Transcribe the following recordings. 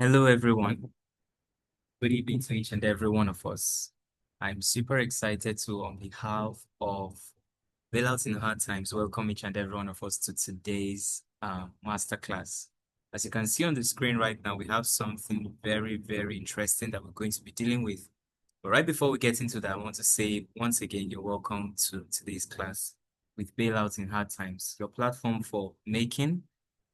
Hello, everyone. Good evening to each and every one of us. I'm super excited to, on behalf of Bailouts in Hard Times, welcome each and every one of us to today's masterclass. As you can see on the screen right now, we have something very, very interesting that we're going to be dealing with. But right before we get into that, I want to say once again, you're welcome to today's class with Bailouts in Hard Times, your platform for making,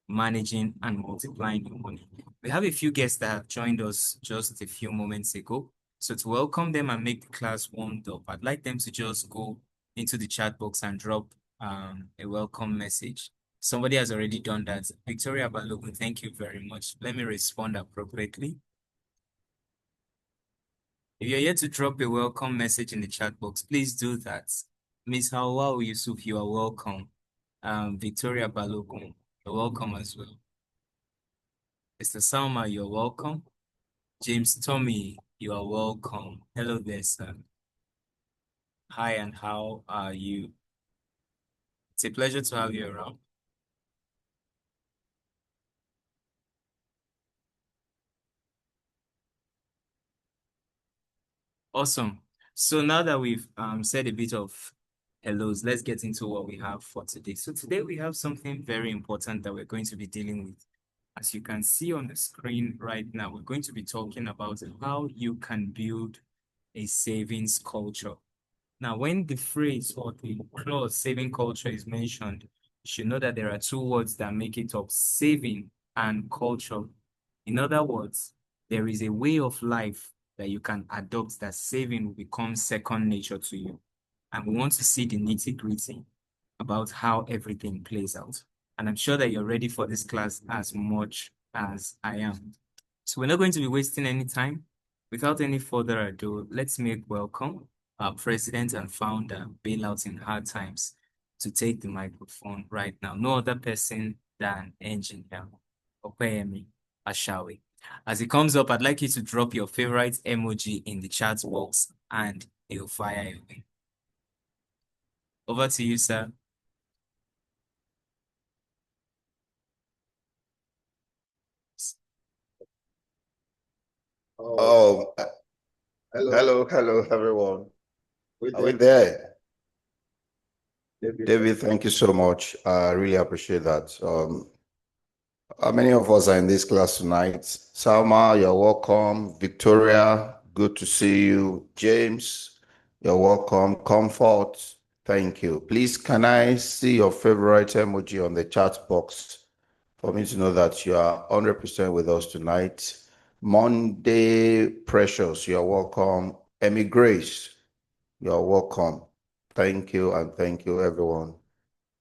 managing, and multiplying your money. We have a few guests that have joined us just a few moments ago. So to welcome them and make the class warmed up, I'd like them to just go into the chat box and drop a welcome message. Somebody has already done that. Victoria Balogun, thank you very much. Let me respond appropriately. If you're here to drop a welcome message in the chat box, please do that. Miss Hawa Yusuf, you are welcome. Victoria Balogun, you're welcome as well. Mr. Salma, you're welcome. James Tommy, you are welcome. Hello there, sir. Hi, and how are you? It's a pleasure to have you around. Awesome. So now that we've said a bit of hellos, let's get into what we have for today. So today we have something very important that we're going to be dealing with. As you can see on the screen right now, we're going to be talking about how you can build a savings culture. Now, when the phrase or the clause saving culture is mentioned, you should know that there are two words that make it up, saving and culture. In other words, there is a way of life that you can adopt that saving will become second nature to you. And we want to see the nitty-gritty about how everything plays out. And I'm sure that you're ready for this class as much as I am. So we're not going to be wasting any time. Without any further ado, let's make welcome our president and founder, Bailouts in Hard Times, to take the microphone right now. No other person than Engineer Opeyemi Ashawi. As it comes up, I'd like you to drop your favorite emoji in the chat box and he'll fire you. Over to you, sir. Oh, hello, everyone. Are we there? David, thank you so much. I really appreciate that. How many of us are in this class tonight? Salma, you're welcome. Victoria, good to see you. James, you're welcome. Comfort, thank you. Please, can I see your favorite emoji on the chat box for me to know that you are 100% with us tonight? Monday Precious, you're welcome. Emmy Grace, you're welcome. Thank you, and thank you, everyone.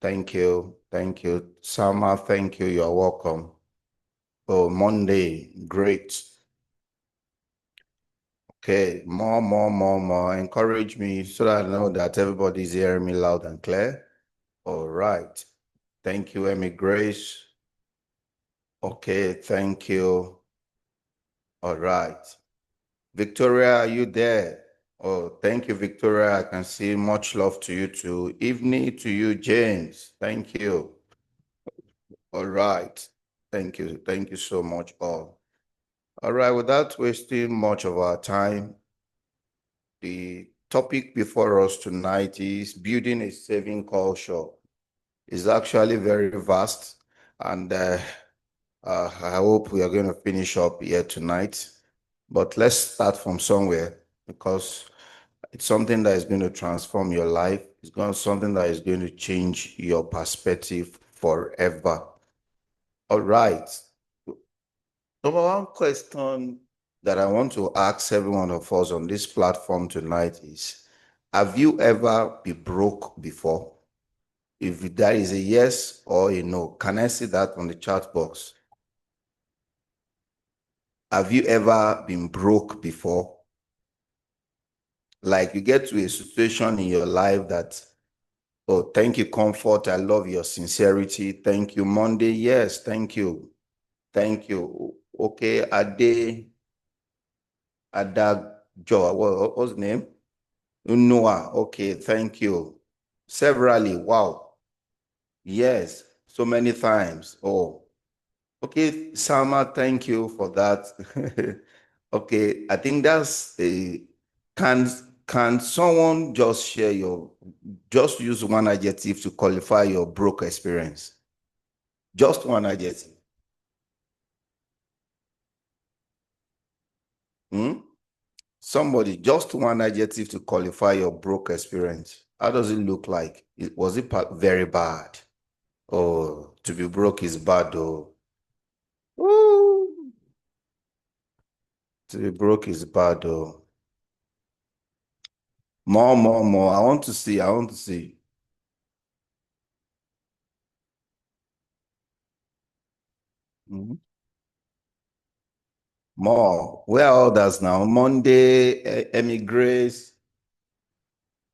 Thank you. Thank you. Sama, thank you. You're welcome. Oh, Monday. Great. Okay. More. Encourage me so that I know that everybody's hearing me loud and clear. All right. Thank you, Emmy Grace. Okay. Thank you. All right. Victoria, are you there? Oh, thank you, Victoria. I can see much love to you too. Evening to you, James. Thank you. All right. Thank you. Thank you so much, all. All right. Without wasting much of our time, the topic before us tonight is building a saving culture. It's actually very vast, and I hope we are going to finish up here tonight. But let's start from somewhere because it's something that is going to transform your life. It's going something that is going to change your perspective forever. All right. Number one question that I want to ask every one of us on this platform tonight is, have you ever been broke before? If that is a yes or a no, can I see that on the chat box? Have you ever been broke before? Like you get to a situation in your life that, oh, thank you, Comfort. I love your sincerity. Thank you, Monday. Yes, thank you. Thank you. Okay, Adagjo, what's the name? Noah. Okay, thank you. Severally, wow. Yes, so many times. Oh, Okay, Salma, thank you for that. Okay, I think that's a can can someone just share just use one adjective to qualify your broke experience? Just one adjective. Hmm? Somebody, just one adjective to qualify your broke experience. How does it look like? Was it very bad? Oh, to be broke is bad though. Woo! To be broke is bad though. More, more, more. I want to see. I want to see. Mhm. More. Where are others now? Monday, Emmy Grace,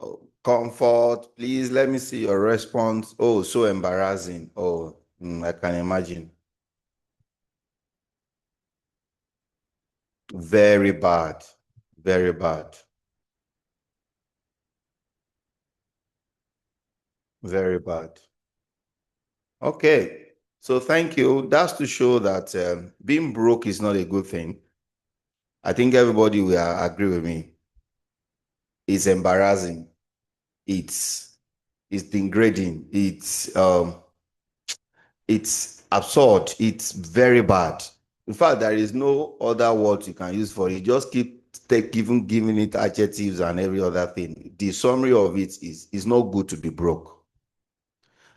oh, Comfort. Please let me see your response. Oh, so embarrassing. Oh, I can imagine. Very bad. Very bad. Very bad. Okay. So thank you. That's to show that being broke is not a good thing. I think everybody will agree with me. It's embarrassing. It's it's degrading. It's absurd. It's very bad. In fact, there is no other word you can use for it. Just keep giving it adjectives and every other thing. The summary of it is it's not good to be broke.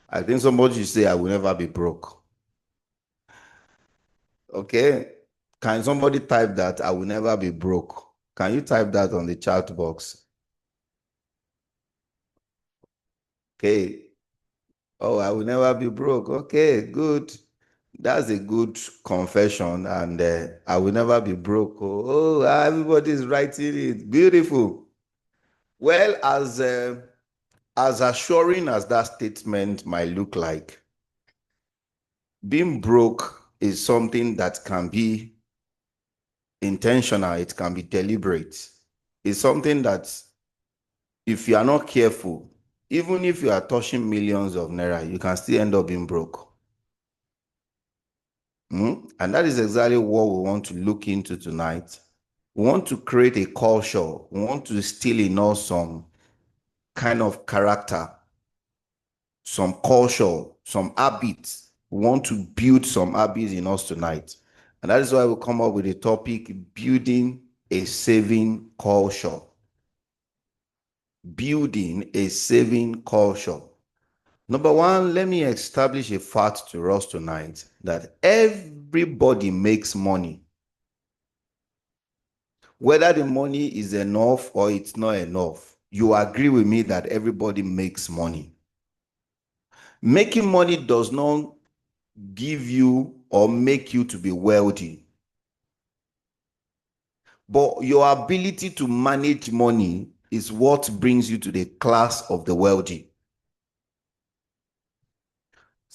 I think somebody should say, I will never be broke. Okay. Can somebody type that? I will never be broke. Can you type that on the chat box? Okay. Oh, I will never be broke. Okay, good. That's a good confession, and I will never be broke. Everybody's writing it. Beautiful. Well, as assuring as that statement might look like, being broke is something that can be intentional. It can be deliberate. It's something that, if you are not careful, even if you are touching millions of naira, you can still end up being broke. And that is exactly what we want to look into tonight. We want to create a culture. We want to still in us some kind of character, some culture, some habits. We want to build some habits in us tonight. And that is why we come up with a topic, building a saving culture. Building a saving culture. Number one, let me establish a fact to us tonight that everybody makes money. Whether the money is enough or it's not enough, you agree with me that everybody makes money. Making money does not give you or make you to be wealthy, but your ability to manage money is what brings you to the class of the wealthy.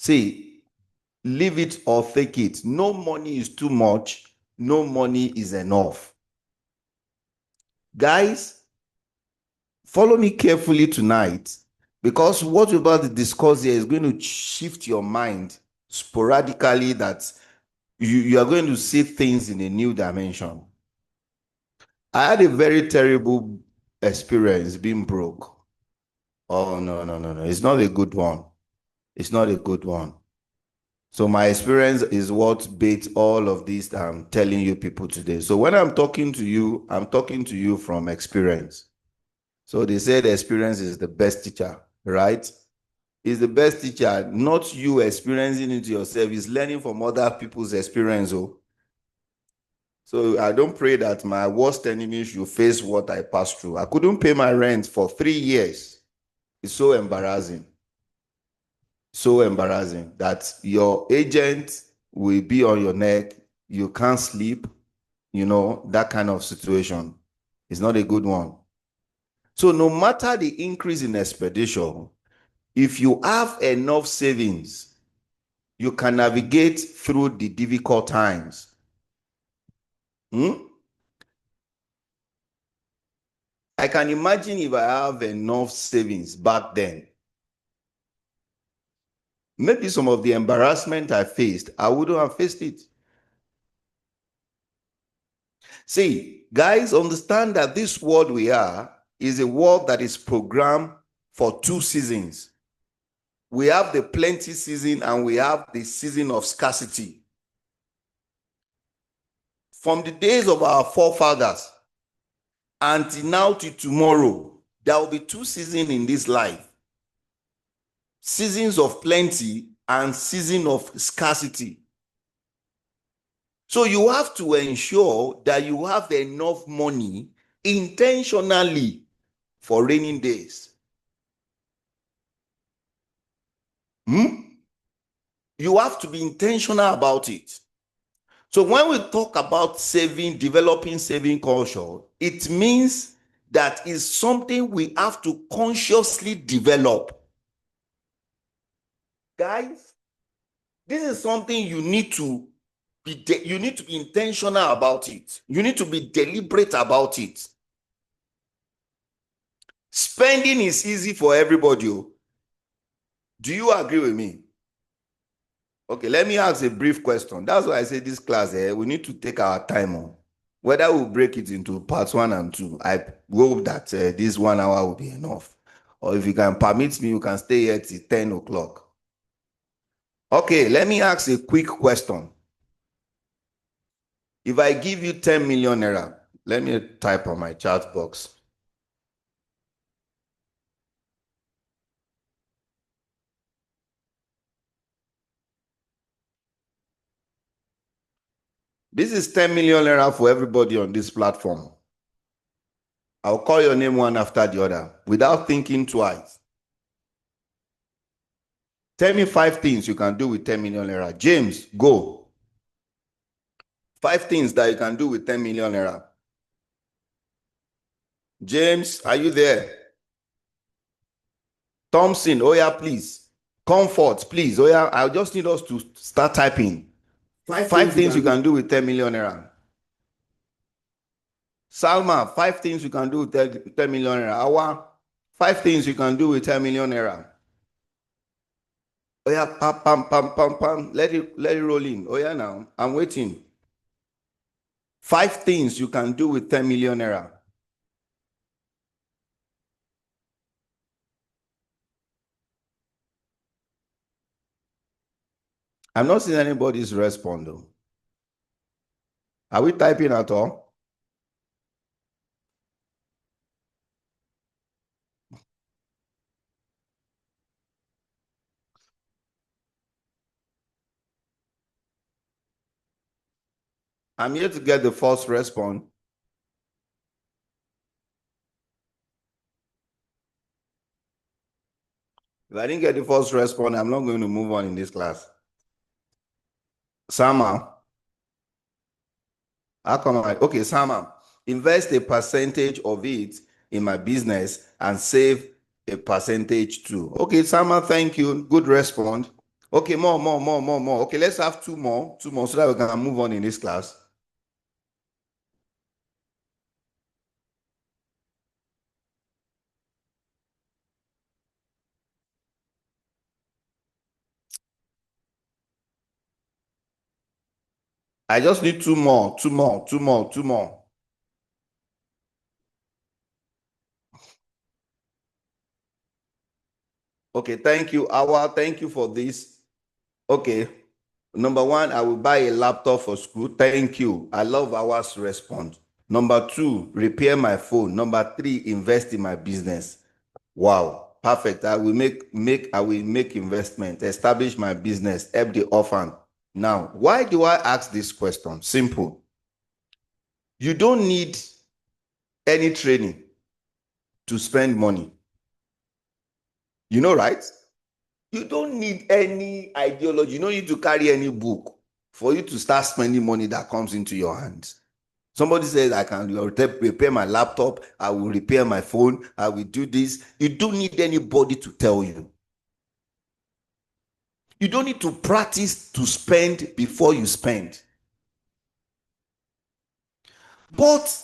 See, leave it or take it. No money is too much, no money is enough. Guys, follow me carefully tonight, because what we're about to discuss here is going to shift your mind sporadically, that you are going to see things in a new dimension. I had a very terrible experience being broke. Oh, no, no, no, no. It's not a good one. It's not a good one. So my experience is what bait all of this I'm telling you people today. So when I'm talking to you, I'm talking to you from experience. So they said experience is the best teacher, right? Is the best teacher, not you experiencing it yourself, is learning from other people's experience. Oh. So I don't pray that my worst enemy should face what I passed through. I couldn't pay my rent for 3 years. It's so embarrassing. So embarrassing that your agent will be on your neck. You can't sleep. That kind of situation is not a good one. So no matter the increase in expedition, if you have enough savings, you can navigate through the difficult times. I can imagine if I have enough savings back then. maybe some of the embarrassment I faced, I wouldn't have faced it. See, guys, understand that this world we are is a world that is programmed for 2 seasons. We have the plenty season and we have the season of scarcity. From the days of our forefathers until now to tomorrow, there will be 2 seasons in this life. Seasons of plenty and season of scarcity. So you have to ensure that you have enough money intentionally for raining days. You have to be intentional about it. So when we talk about saving, developing saving culture, it means that is something we have to consciously develop. Guys, this is something you need to be intentional about it. You need to be deliberate about it. Spending is easy for everybody. Do you agree with me? Okay, let me ask a brief question. That's why I say this class, we need to take our time on. Whether we'll break it into parts 1 and 2, I hope that this 1 hour will be enough. Or if you can permit me, you can stay here till 10 o'clock. Okay, let me ask a quick question. If I give you 10 million naira, let me type on my chat box. This is 10 million naira for everybody on this platform. I'll call your name one after the other without thinking twice. Tell me 5 things you can do with 10 million naira. James, go. 5 things that you can do with 10 million naira. James, are you there? Thompson, oh yeah, please. Comfort, please. Oh yeah, I just need us to start typing. 5 things you can do with 10 million naira. Salma, 5 things you can do with 10 million naira. Awa, 5 things you can do with 10 million naira. Oh yeah, pam, pam, pam, pam, pam. Let it roll in. Oh yeah, now I'm waiting. 5 things you can do with 10 million naira. I'm not seeing anybody's response though. Are we typing at all? I'm here to get the first response. If I didn't get the first response, I'm not going to move on in this class. Sama. How come okay, Sama, invest a percentage of it in my business and save a percentage too. Okay, Sama, thank you. Good response. Okay, more. Okay, let's have two more so that we can move on in this class. I just need two more. Okay, thank you, Awa. Thank you for this. Okay. Number 1, I will buy a laptop for school. Thank you. I love Awa's response. Number 2, repair my phone. Number 3, invest in my business. Wow, perfect. I will make investment, establish my business, help the orphan. Now, why do I ask this question? Simple. You don't need any training to spend money. You know, right? You don't need any ideology. You don't need to carry any book for you to start spending money that comes into your hands. Somebody says, I can repair my laptop, I will repair my phone, I will do this. You don't need anybody to tell you. You don't need to practice to spend before you spend. But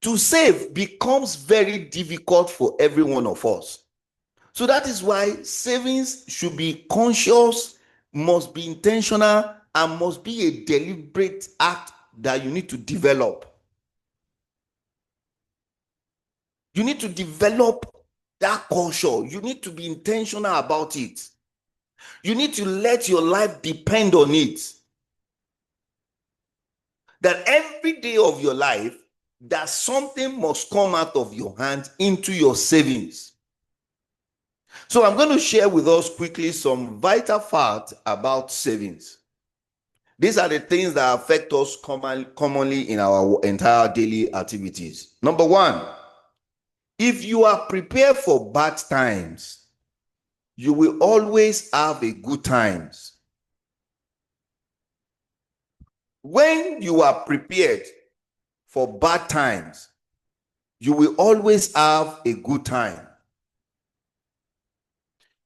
to save becomes very difficult for every one of us. So that is why savings should be conscious, must be intentional, and must be a deliberate act that you need to develop. You need to develop that culture. You need to be intentional about it. You need to let your life depend on it. That every day of your life, that something must come out of your hand into your savings. So I'm going to share with us quickly some vital facts about savings. These are the things that affect us commonly in our entire daily activities. Number one, if you are prepared for bad times, you will always have a good times. When you are prepared for bad times, you will always have a good time.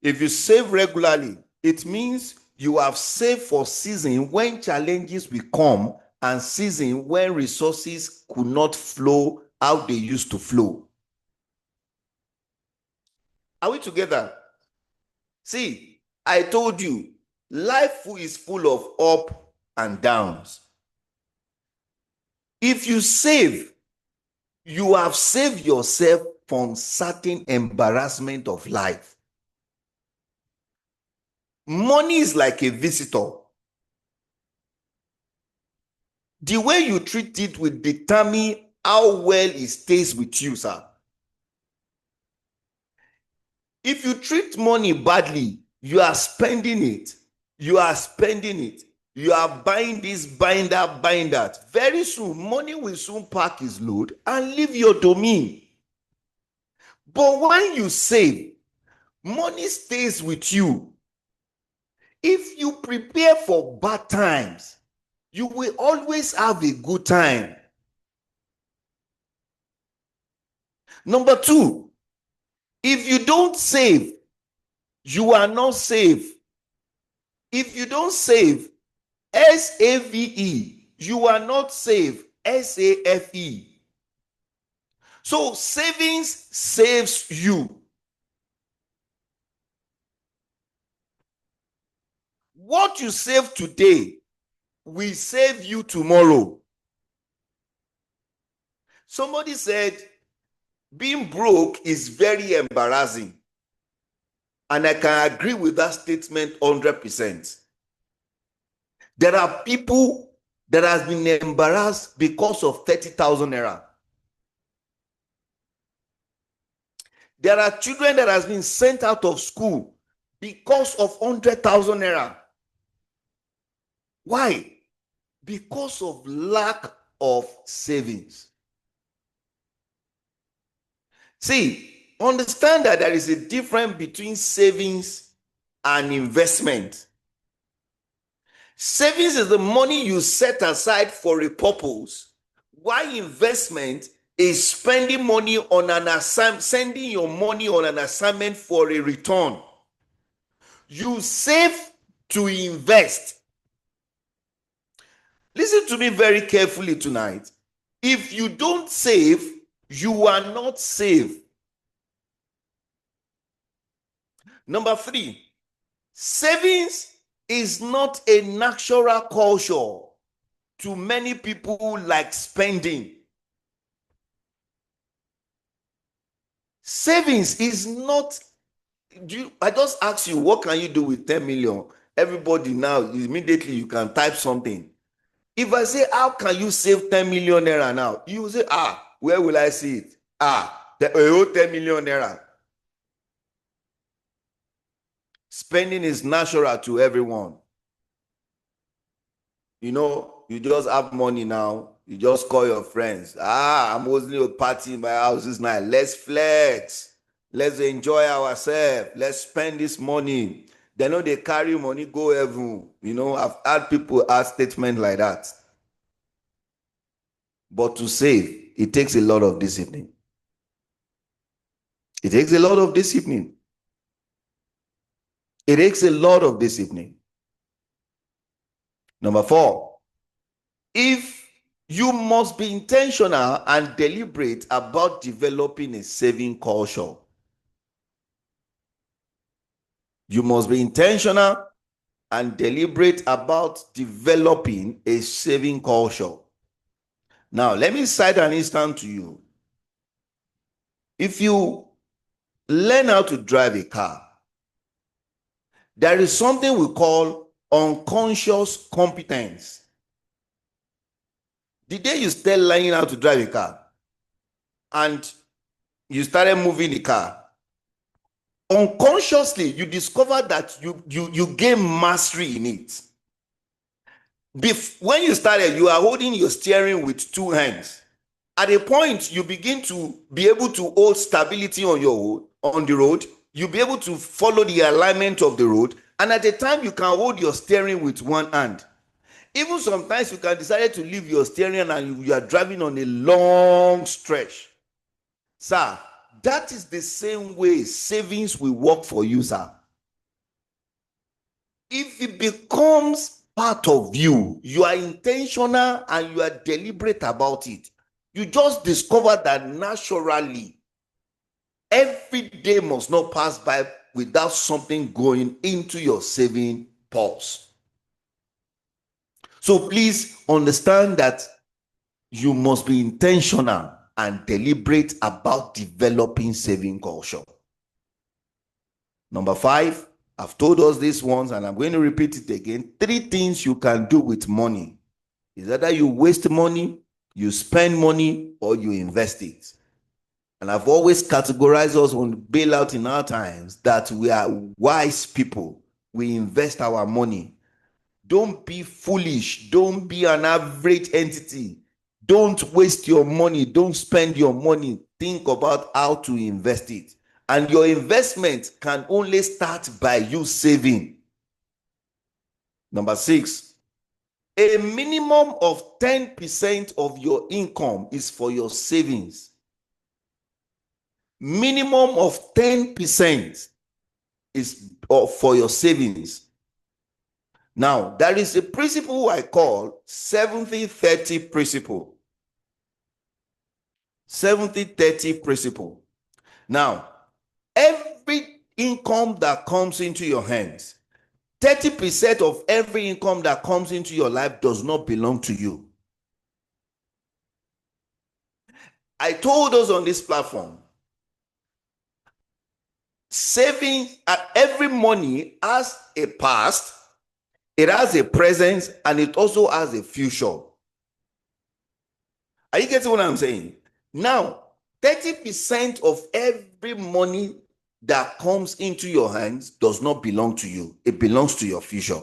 If you save regularly, it means you have saved for season when challenges will come and season when resources could not flow how they used to flow. Are we together? See, I told you, life is full of up and downs. If you save, you have saved yourself from certain embarrassment of life. Money is like a visitor. The way you treat it will determine how well it stays with you, sir. If you treat money badly, you are spending it. You are spending it. You are buying this, buying that, buying that. Very soon, money will soon pack its load and leave your domain. But when you save, money stays with you. If you prepare for bad times, you will always have a good time. Number two, if you don't save, you are not safe. If you don't save, SAVE, you are not safe, SAFE. So savings saves you. What you save today will save you tomorrow. Somebody said, being broke is very embarrassing. And I can agree with that statement 100%. There are people that have been embarrassed because of 30,000 naira. There are children that has been sent out of school because of 100,000 naira. Why? Because of lack of savings. See, understand that there is a difference between savings and investment. Savings is the money you set aside for a purpose, while investment is spending money on an assignment, sending your money on an assignment for a return. You save to invest. Listen to me very carefully tonight. If you don't save, you are not safe. Number three, savings is not a natural culture to many people like spending. Savings is not, I just ask you, what can you do with 10 million? Everybody now, immediately you can type something. If I say, how can you save 10 million naira now? You say, where will I see it? 10 million naira. Spending is natural to everyone. You know, you just have money now. You just call your friends. I'm hosting a party in my house this night. Let's flex. Let's enjoy ourselves. Let's spend this money. They know they carry money, go heaven. You know, I've had people ask statements like that. But to save, it takes a lot of discipline. It takes a lot of discipline. It takes a lot of discipline. Number four, if you must be intentional and deliberate about developing a saving culture. You must be intentional and deliberate about developing a saving culture. Now, let me cite an instance to you. If you learn how to drive a car, there is something we call unconscious competence. The day you start learning how to drive a car and you started moving the car, unconsciously you discover that you gain mastery in it. When you started, you are holding your steering with two hands. At a point, you begin to be able to hold stability on the road. You'll be able to follow the alignment of the road. And at a time, you can hold your steering with one hand. Even sometimes you can decide to leave your steering and you are driving on a long stretch. Sir, that is the same way savings will work for you, sir. If it becomes part of you, you are intentional and you are deliberate about it, you just discover that naturally every day must not pass by without something going into your saving pulse. So please understand that you must be intentional and deliberate about developing saving culture. Number 5, I've told us this once and I'm going to repeat it again. 3 things you can do with money. Is either you waste money, you spend money, or you invest it. And I've always categorized us on bailout in our times that we are wise people. We invest our money. Don't be foolish. Don't be an average entity. Don't waste your money. Don't spend your money. Think about how to invest it. And your investment can only start by you saving. Number 6, a minimum of 10% of your income is for your savings. Minimum of 10% is for your savings. Now, there is a principle I call 70-30 principle. 70-30 principle. Now, every income that comes into your hands, 30% of every income that comes into your life does not belong to you. I told us on this platform, saving, every money has a past, it has a present, and it also has a future. Are you getting what I'm saying? Now, 30% of every money that comes into your hands does not belong to you. It belongs to your future.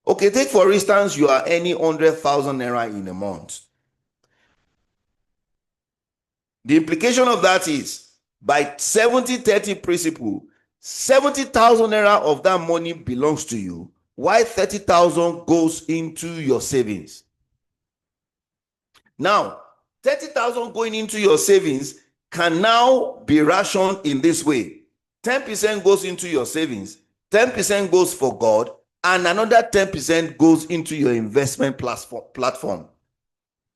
Okay, take for instance, you are earning 100,000 naira in a month. The implication of that is, by 70-30 principle, 70,000 naira of that money belongs to you, while 30,000 goes into your savings. Now, 30,000 going into your savings can now be rationed in this way. 10% goes into your savings, 10% goes for God, and another 10% goes into your investment platform.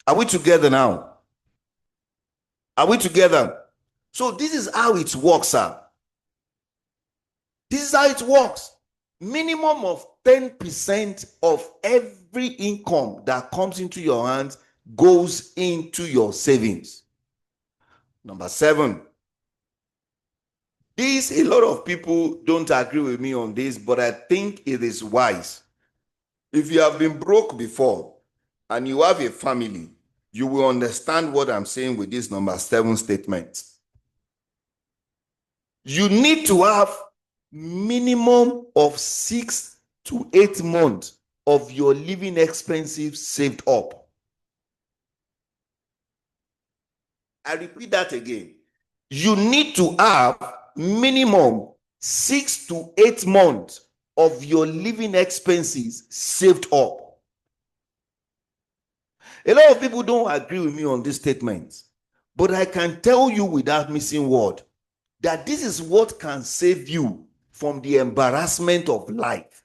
Are we together now? Are we together? So this is how it works, sir. This is how it works. Minimum of 10% of every income that comes into your hands goes into your savings. Number 7. A lot of people don't agree with me on this, but I think it is wise. If you have been broke before and you have a family, you will understand what I'm saying with this number 7 statement. You need to have minimum of 6 to 8 months of your living expenses saved up. I repeat that again. You need to have minimum 6 to 8 months of your living expenses saved up. A lot of people don't agree with me on this statement, but I can tell you without missing word that this is what can save you from the embarrassment of life.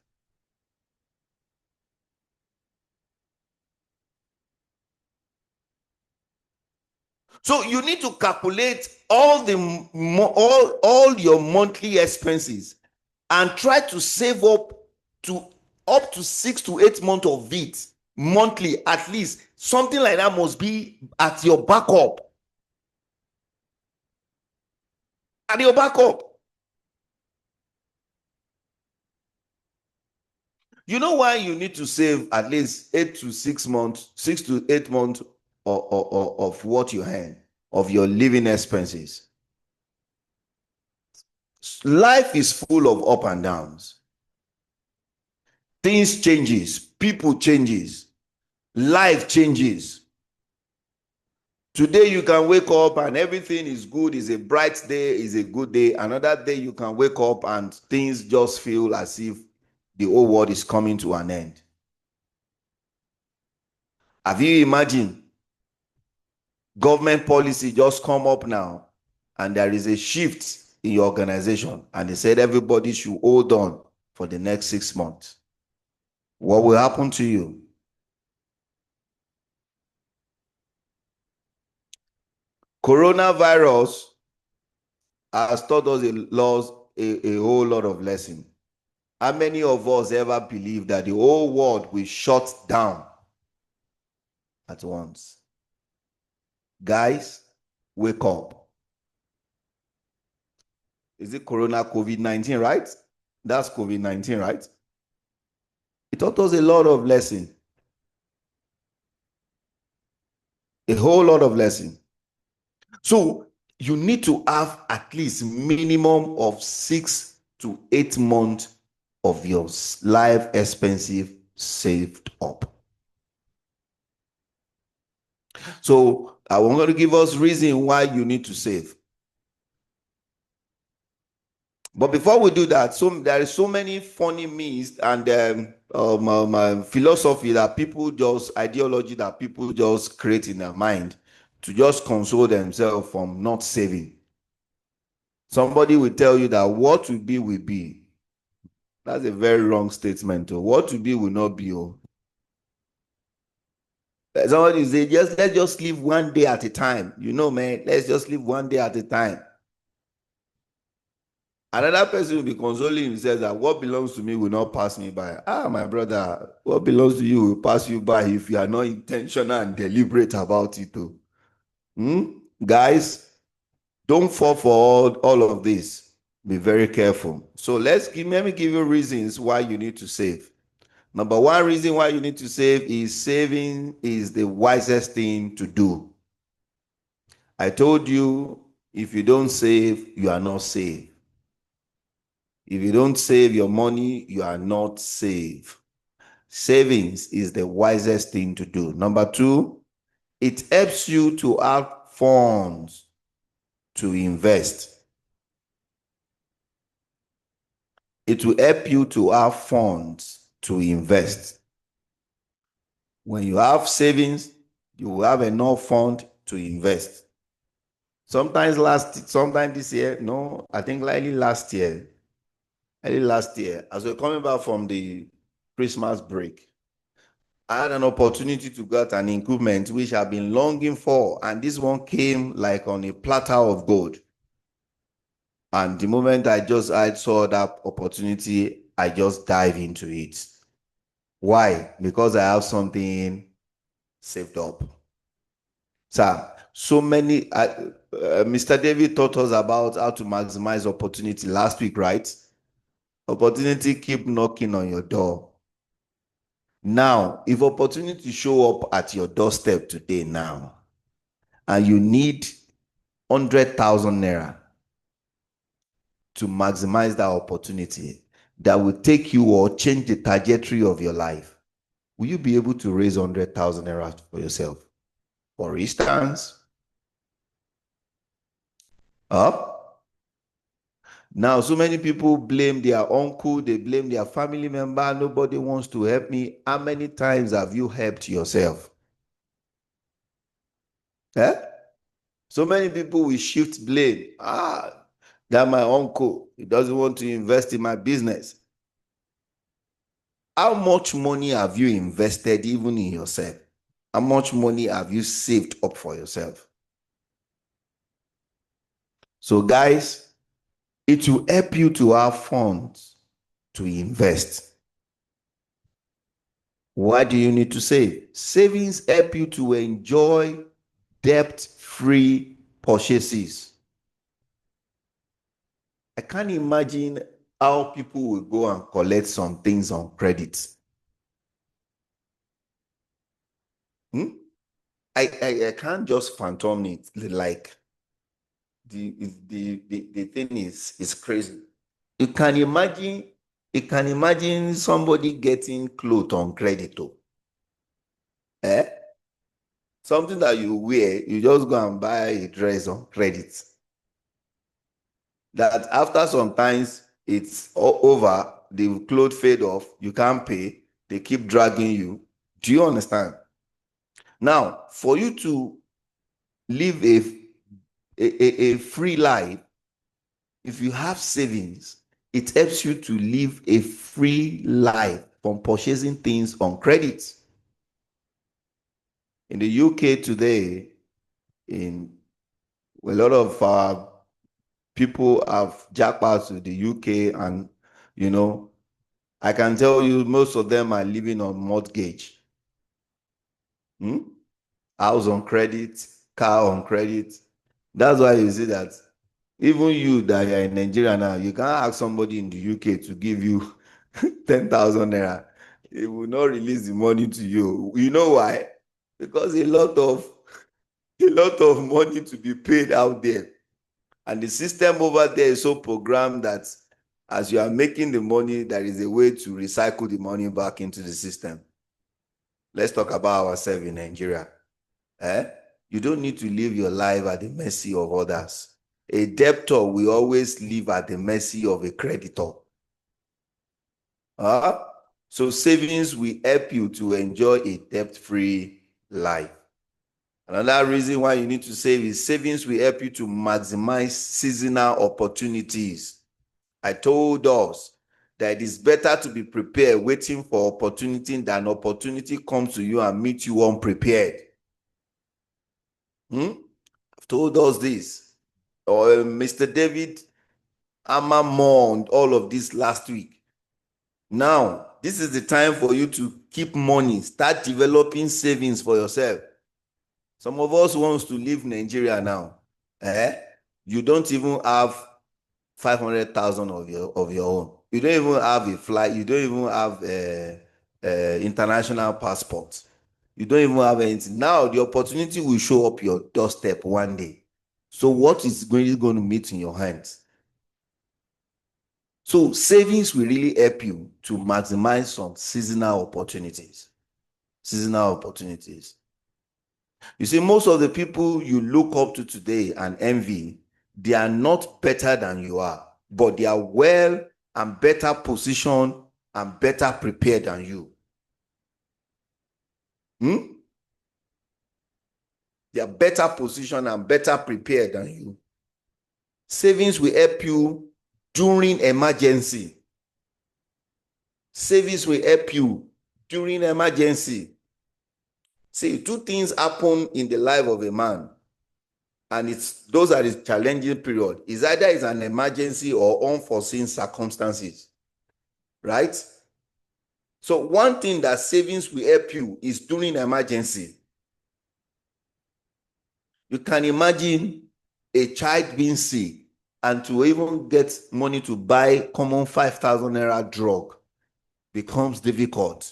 So you need to calculate all your monthly expenses and try to save up to 6 to 8 months of it monthly, at least. Something like that must be at your backup. At your backup. You know why you need to save at least 8 to 6 months, 6 to 8 months of what you earn, of your living expenses? Life is full of up and downs. Things changes, people changes, life changes. Today you can wake up and everything is good, is a bright day, is a good day. Another day you can wake up and things just feel as if the whole world is coming to an end. Have you imagined government policy just come up now and there is a shift in your organization and they said everybody should hold on for the next 6 months? What will happen to you? Coronavirus has taught us a whole lot of lessons. How many of us ever believe that the whole world will shut down at once? Guys, wake up. Is it COVID-19, right? That's COVID-19, right? It taught us a lot of lessons. A whole lot of lessons. So you need to have at least minimum of 6 to 8 months of your life expenses saved up. So I'm going to give us reason why you need to save. But before we do that, there is so many funny myths and philosophy that people just, ideology that people just create in their mind to just console themselves from not saving. Somebody will tell you that what will be will be. That's a very wrong statement. What will be will not be. Somebody will say, let's just live one day at a time. You know, man, let's just live one day at a time. Another person will be consoling himself that what belongs to me will not pass me by. My brother, what belongs to you will pass you by if you are not intentional and deliberate about it. Guys, don't fall for all of this. Be very careful. So let me give you reasons why you need to save. Number one reason why you need to save is saving is the wisest thing to do. I told you, if you don't save, you are not safe. If you don't save your money, you are not safe. Savings is the wisest thing to do. Number two, it helps you to have funds to invest. It will help you to have funds to invest. When you have savings, you will have enough fund to invest. Sometimes this year, no, I think early last year, as we're coming back from the Christmas break, I had an opportunity to get an increment which I've been longing for, and this one came like on a platter of gold. And the moment I saw that opportunity, I just dive into it. Why? Because I have something saved up. So many, Mr. David taught us about how to maximize opportunity last week, right? Opportunity keep knocking on your door. Now, if opportunity show up at your doorstep today now, and you need 100,000 naira to maximize that opportunity that will take you or change the trajectory of your life, will you be able to raise 100,000 naira for yourself? For instance, now so many people blame their uncle, they blame their family member, nobody wants to help me. How many times have you helped yourself? So many people will shift blame. That my uncle, he doesn't want to invest in my business. How much money have you invested even in yourself? How much money have you saved up for yourself? So guys, it will help you to have funds to invest. Why do you need to save? Savings help you to enjoy debt-free purchases. I can't imagine how people will go and collect some things on credit. I can't just phantom it. Like the thing is crazy. You can imagine somebody getting clothes on credit. Eh? Something that you wear, you just go and buy a dress on credit. That after sometimes it's over, the clothes fade off, you can't pay, they keep dragging you. Do you understand? Now, for you to live a free life, if you have savings, it helps you to live a free life from purchasing things on credit. In the UK today, in a lot of people have jackpots to the UK, and I can tell you most of them are living on mortgage. House on credit, car on credit. That's why you see that even you that are in Nigeria now, you can't ask somebody in the UK to give you 10,000 naira. It will not release the money to you. You know why? Because a lot of money to be paid out there. And the system over there is so programmed that as you are making the money, there is a way to recycle the money back into the system. Let's talk about ourselves in Nigeria. You don't need to live your life at the mercy of others. A debtor will always live at the mercy of a creditor. So savings will help you to enjoy a debt-free life. Another reason why you need to save is savings will help you to maximize seasonal opportunities. I told us that it is better to be prepared waiting for opportunity than opportunity comes to you and meet you unprepared. I've told us this. Mr. David hammer more on all of this last week. Now, this is the time for you to keep money. Start developing savings for yourself. Some of us wants to leave Nigeria now. You don't even have 500,000 of your own. You don't even have a flight. You don't even have international passport. You don't even have anything. Now the opportunity will show up your doorstep one day. So what is going to meet in your hands? So savings will really help you to maximize some seasonal opportunities. Seasonal opportunities. You see, most of the people you look up to today and envy, they are not better than you are, but they are well and better positioned and better prepared than you. They are better positioned and better prepared than you. Savings will help you during emergency. Savings will help you during emergency. See, two things happen in the life of a man, and those are the challenging period. It's either it's an emergency or unforeseen circumstances, right? So one thing that savings will help you is during emergency. You can imagine a child being sick, and to even get money to buy common 5,000 naira drug becomes difficult.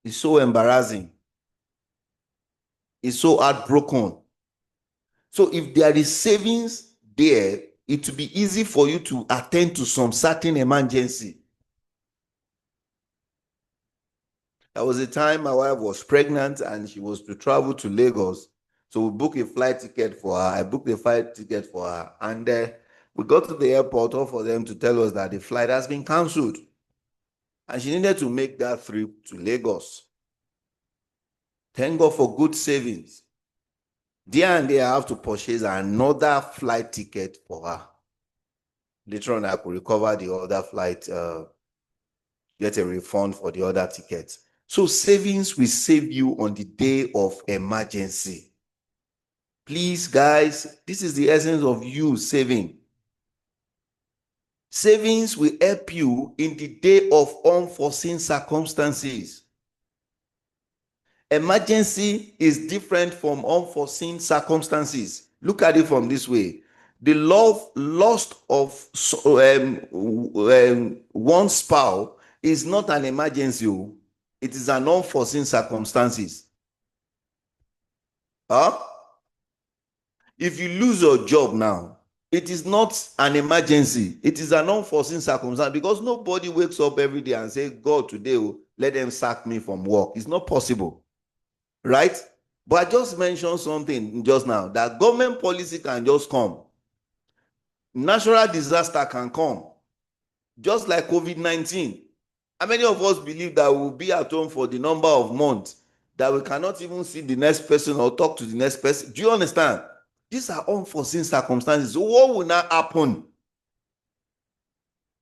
It's so embarrassing. It's so heartbroken. So if there is savings there, it will be easy for you to attend to some certain emergency. There was a time my wife was pregnant and she was to travel to Lagos. So we booked a flight ticket for her. I booked a flight ticket for her. And we got to the airport all for them to tell us that the flight has been cancelled. And she needed to make that trip to Lagos. Thank God for good savings. There and there, I have to purchase another flight ticket for her. Later on, I could recover the other flight, get a refund for the other ticket. So savings will save you on the day of emergency. Please, guys, this is the essence of you saving. Savings will help you in the day of unforeseen circumstances. Emergency is different from unforeseen circumstances. Look at it from this way. The loss of one spouse is not an emergency. It is an unforeseen circumstances. Huh? If you lose your job now, it is not an emergency. It is an unforeseen circumstance, because nobody wakes up every day and says, God, today, let them sack me from work. It's not possible. Right? But I just mentioned something just now, that government policy can just come. Natural disaster can come, just like COVID-19. How many of us believe that we'll be at home for the number of months that we cannot even see the next person or talk to the next person? Do you understand? These are unforeseen circumstances. So what will now happen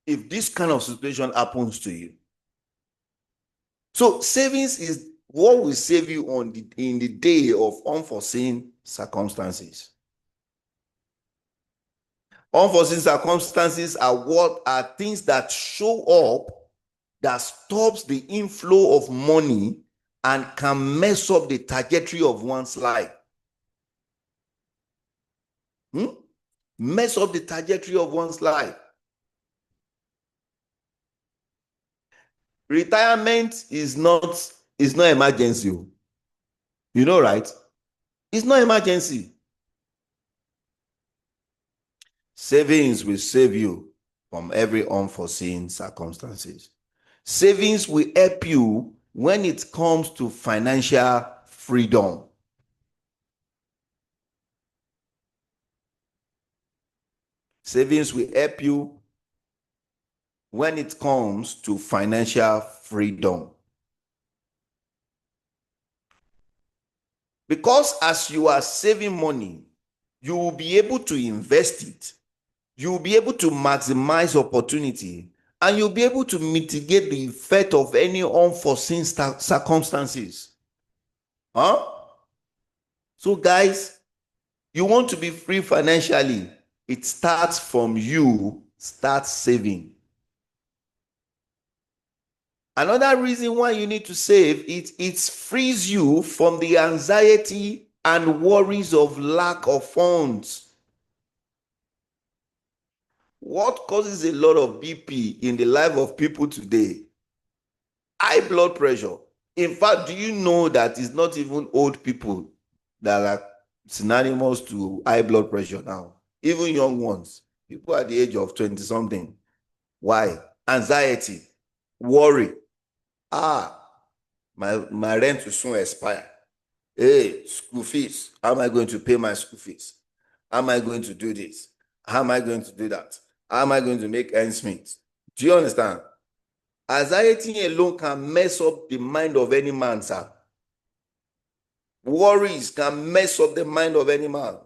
if this kind of situation happens to you? So savings is what will save you in the day of unforeseen circumstances. Unforeseen circumstances are things that show up that stops the inflow of money and can mess up the trajectory of one's life. Mess up the trajectory of one's life. Retirement is not emergency. You know, right? It's not emergency. Savings will save you from every unforeseen circumstances. Savings will help you when it comes to financial freedom. Savings will help you when it comes to financial freedom. Because as you are saving money, you will be able to invest it. You will be able to maximize opportunity, and you'll be able to mitigate the effect of any unforeseen circumstances. So guys, you want to be free financially. It starts from you. Start saving. Another reason why you need to save, it frees you from the anxiety and worries of lack of funds. What causes a lot of BP in the life of people today? High blood pressure. In fact, do you know that it's not even old people that are synonymous to high blood pressure now? Even young ones, people at the age of 20 something. Why? Anxiety, worry. My rent will soon expire. Hey, school fees. How am I going to pay my school fees? How am I going to do this? How am I going to do that? How am I going to make ends meet? Do you understand? Anxiety alone can mess up the mind of any man, sir. Worries can mess up the mind of any man.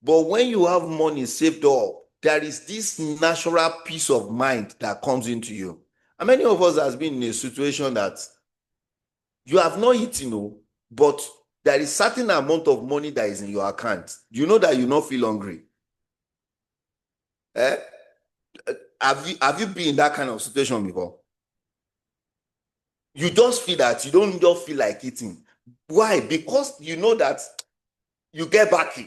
But when you have money saved up, there is this natural peace of mind that comes into you. And many of us has been in a situation that you have not eaten, but there is certain amount of money that is in your account. You know that you not feel hungry. Have you been in that kind of situation before? You just feel that you don't just feel like eating. Why? Because you know that you get back.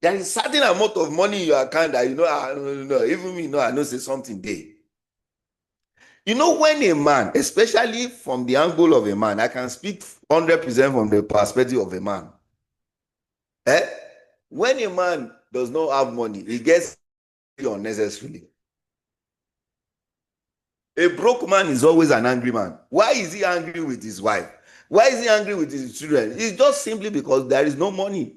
There is a certain amount of money in your account that no, even me, I know say something there. You know, when a man, especially from the angle of a man, I can speak 100% from the perspective of a man. When a man does not have money, he gets unnecessarily. A broke man is always an angry man. Why is he angry with his wife? Why is he angry with his children? It's just simply because there is no money.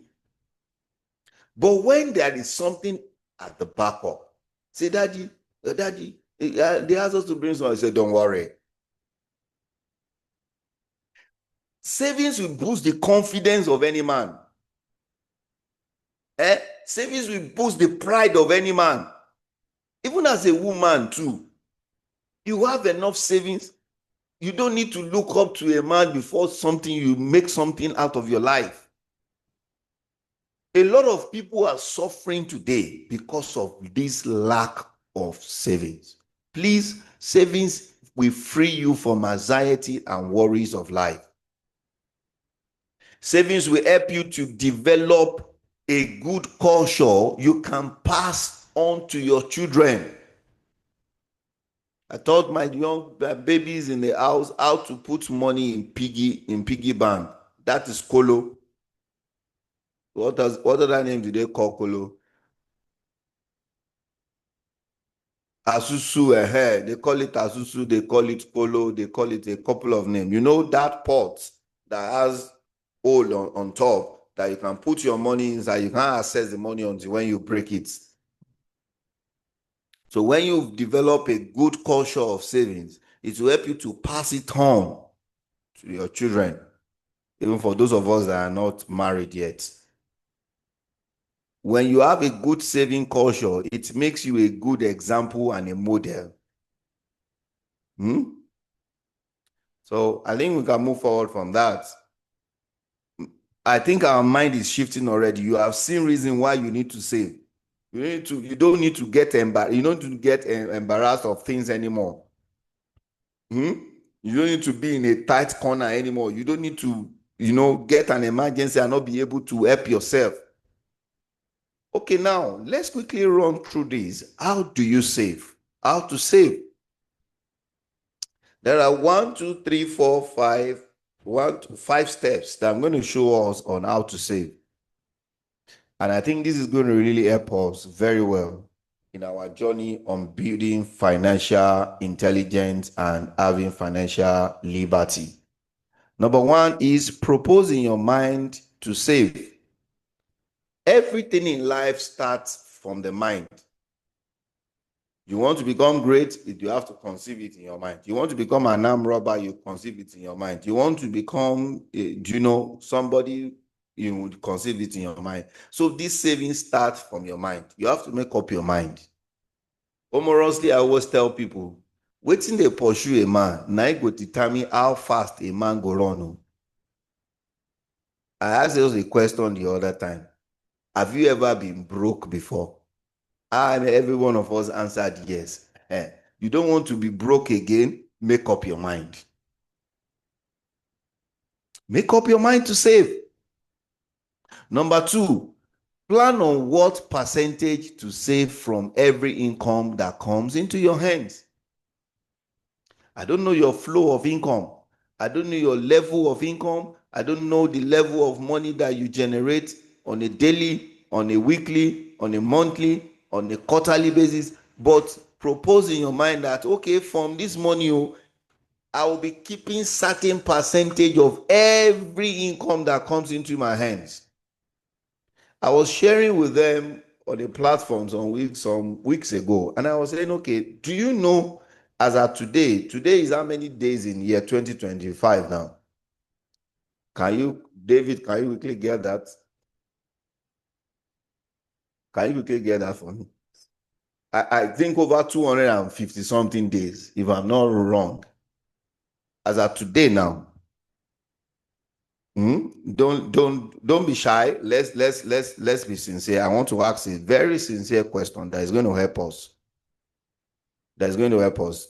But when there is something at the backup, say, Daddy, they asked us to bring something. I said, don't worry. Savings will boost the confidence of any man. Savings will boost the pride of any man. Even as a woman too. You have enough savings. You don't need to look up to a man before you make something out of your life. A lot of people are suffering today because of this lack of savings. Please, savings will free you from anxiety and worries of life. Savings will help you to develop a good culture you can pass on to your children. I taught my young babies in the house how to put money in piggy bank. That is kolo. What other name do they call kolo? Asusu, they call it Asusu, they call it kolo, they call it a couple of names. You know that pot that has hole on top that you can put your money inside, you can't access the money until when you break it. So when you develop a good culture of savings, it will help you to pass it on to your children, even for those of us that are not married yet. When you have a good saving culture, it makes you a good example and a model. So I think we can move forward from that. I think our mind is shifting already. You have seen reason why you need to save. You don't need to get embarrassed of things anymore. You don't need to be in a tight corner anymore. You don't need to, get an emergency and not be able to help yourself. Okay, now let's quickly run through this. How do you save? How to save? There are 5 steps that I'm going to show us on how to save. And I think this is going to really help us very well in our journey on building financial intelligence and having financial liberty. Number 1 is propose in your mind to save. Everything in life starts from the mind. You want to become great, you have to conceive it in your mind. You want to become an armed robber, you conceive it in your mind. You want to become, somebody, you would conceive it in your mind. So this saving starts from your mind. You have to make up your mind. Humorously, I always tell people, wetin dey pursue a man, na it go determine how fast a man go run. I asked us a question the other time. Have you ever been broke before? And every one of us answered yes. You don't want to be broke again? Make up your mind. Make up your mind to save. Number 2, plan on what percentage to save from every income that comes into your hands. I don't know your flow of income. I don't know your level of income. I don't know the level of money that you generate on a daily, on a weekly, on a monthly, on a quarterly basis. But propose in your mind that, okay, from this money, I will be keeping certain percentage of every income that comes into my hands. I was sharing with them on the platforms some weeks ago, and I was saying, okay, do you know, as of today is how many days in year 2025 now? David, can you quickly get that? Can you quickly get that for me? I think over 250 something days, if I'm not wrong. As of today now. Don't be shy. Let's be sincere. I want to ask a very sincere question that is going to help us. That is going to help us.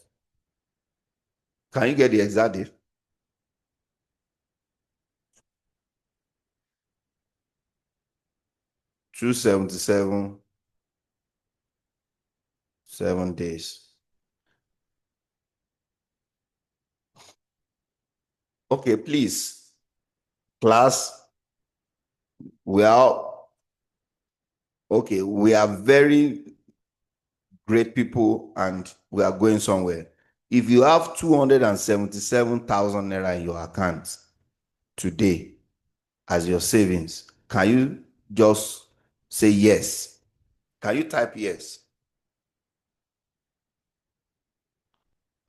Can you get the exact date? 277 7 days. Okay, please, class. We are very great people and we are going somewhere. If you have 277,000 naira in your account today as your savings, can you just say yes? Can you type yes?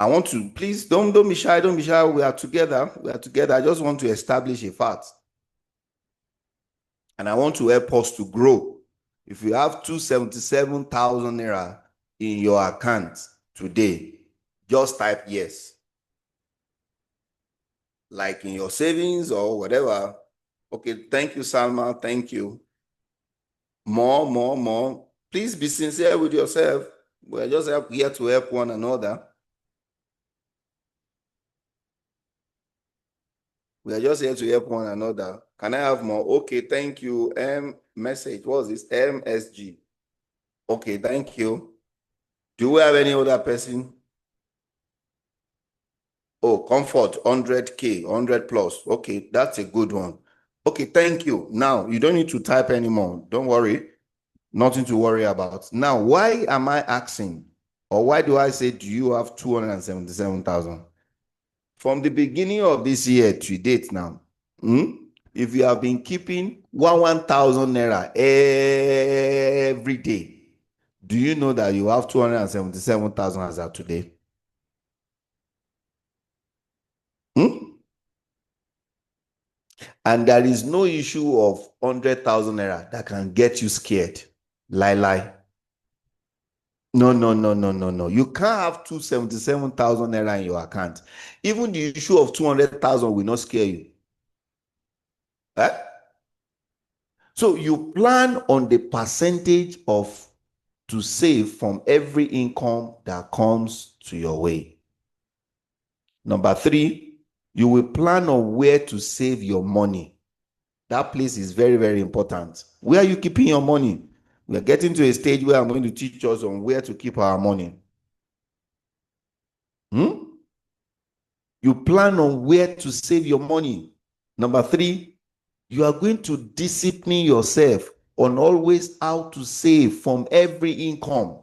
I want to, please don't be shy. Don't be shy. We are together. I just want to establish a fact. And I want to help us to grow. If you have 277,000 naira in your account today, just type yes. Like in your savings or whatever. Okay, thank you, Salma. Thank you. More. Please be sincere with yourself. We're just here to help one another. We are just here to help one another. Can I have more? Okay, thank you. Message. What's this? MSG. Okay, thank you. Do we have any other person? Oh, comfort, 100K, 100 plus. Okay, that's a good one. Okay, thank you. Now, you don't need to type anymore. Don't worry. Nothing to worry about. Now, why am I asking? Or why do I say, do you have 277,000? From the beginning of this year to date now, if you have been keeping 1,000 naira every day, do you know that you have 277,000 as of today? And there is no issue of 100,000 naira that can get you scared. Lie. No. You can't have 277,000 naira in your account. Even the issue of 200,000 will not scare you. Eh? So you plan on the percentage of to save from every income that comes to your way. Number 3, you will plan on where to save your money. That place is very, very important. Where are you keeping your money? We are getting to a stage where I'm going to teach us on where to keep our money. You plan on where to save your money. Number 3, you are going to discipline yourself on always how to save from every income.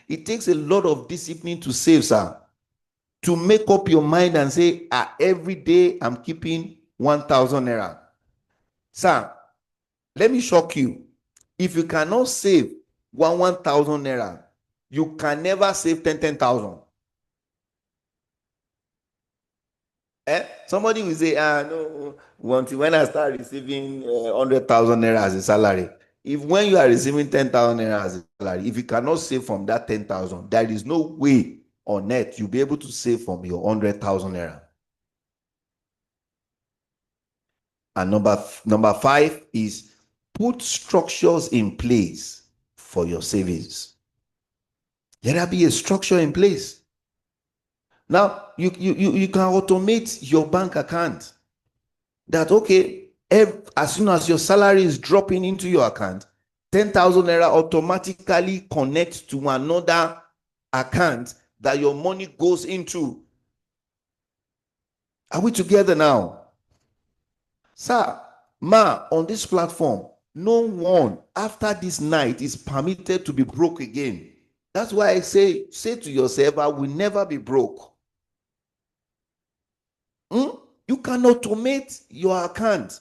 It takes a lot of discipline to save, sir. To make up your mind and say, every day I'm keeping 1,000 naira. Sir, let me shock you. If you cannot save 1,000 naira, you can never save 10,000. Somebody will say, no, when I start receiving 100,000 naira as a salary. If when you are receiving 10,000 naira as a salary, if you cannot save from that 10,000, there is no way on earth you'll be able to save from your 100,000 naira. And number 5 is put structures in place for your savings. Let there be a structure in place. Now, you can automate your bank account. That, okay, as soon as your salary is dropping into your account, 10,000 naira automatically connects to another account that your money goes into. Are we together now? Sir, on this platform, no one after this night is permitted to be broke again. That's why I say to yourself, I will never be broke. You can automate your account,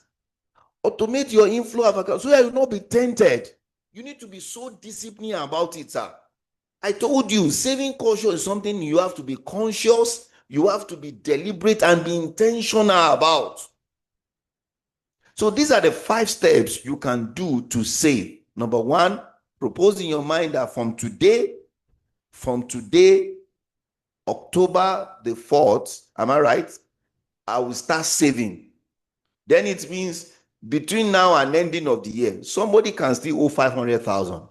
automate your inflow of account so that you will not be tempted. You need to be so disciplined about it, sir. I told you, saving culture is something you have to be conscious, you have to be deliberate and be intentional about. So these are the 5 steps you can do to save. Number 1, propose in your mind that from today, October the 4th, am I right? I will start saving. Then it means between now and ending of the year, somebody can still owe 500,000.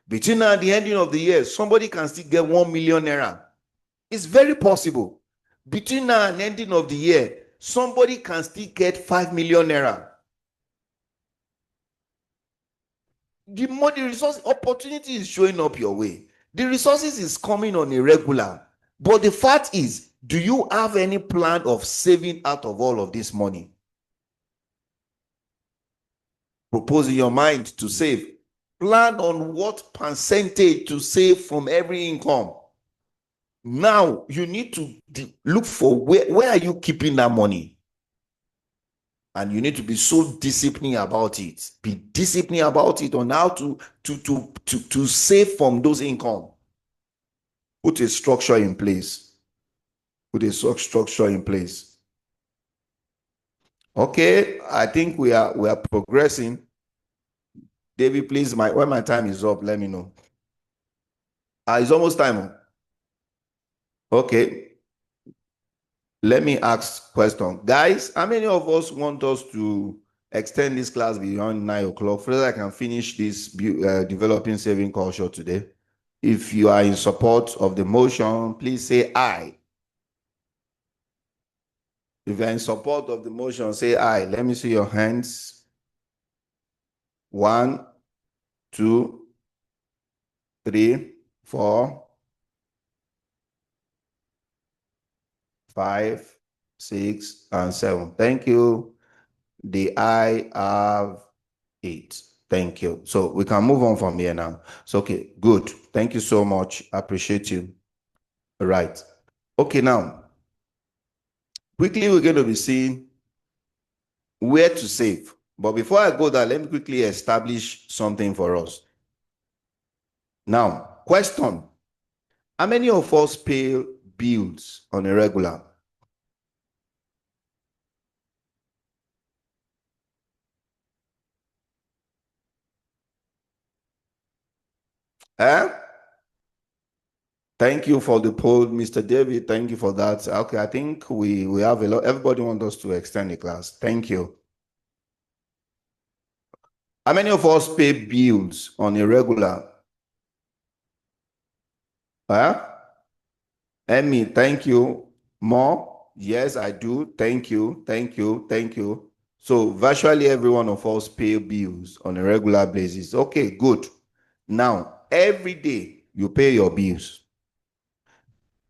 Between now and the ending of the year, somebody can still get 1 million naira. It's very possible. Between now and ending of the year, somebody can still get 5 million naira. The money, resource, opportunity is showing up your way. The resources is coming on a regular. But the fact is, do you have any plan of saving out of all of this money? Propose in your mind to save. Plan on what percentage to save from every income. Now, you need to look for where are you keeping that money? And you need to be so disciplined about it. Be disciplined about it on how to save from those income. Put a structure in place. Put a structure in place. Okay, I think we are progressing. David, please, when my time is up, let me know. It's almost time. Okay. Let me ask question. Guys, how many of us want us to extend this class beyond 9 o'clock so that I can finish this developing saving culture today. If you are in support of the motion, please say aye. If you're in support of the motion, say aye. Let me see your hands. 1, 2, 3, 4, 5, 6, and 7. Thank you. The I have it. Thank you. So we can move on from here now. So, okay, good. Thank you so much. I appreciate you. All right. Okay, now, quickly, we're going to be seeing where to save. But before I go there, let me quickly establish something for us. Now, question. How many of us pay bills on a regular? Eh? Thank you for the poll, Mr. David. Thank you for that. Okay, I think we have a lot. Everybody wants us to extend the class. Thank you. How many of us pay bills on a regular? Huh? Emmy, thank you. More? Yes, I do. Thank you. Thank you. Thank you. So virtually every one of us pay bills on a regular basis. Okay, good. Now, every day you pay your bills.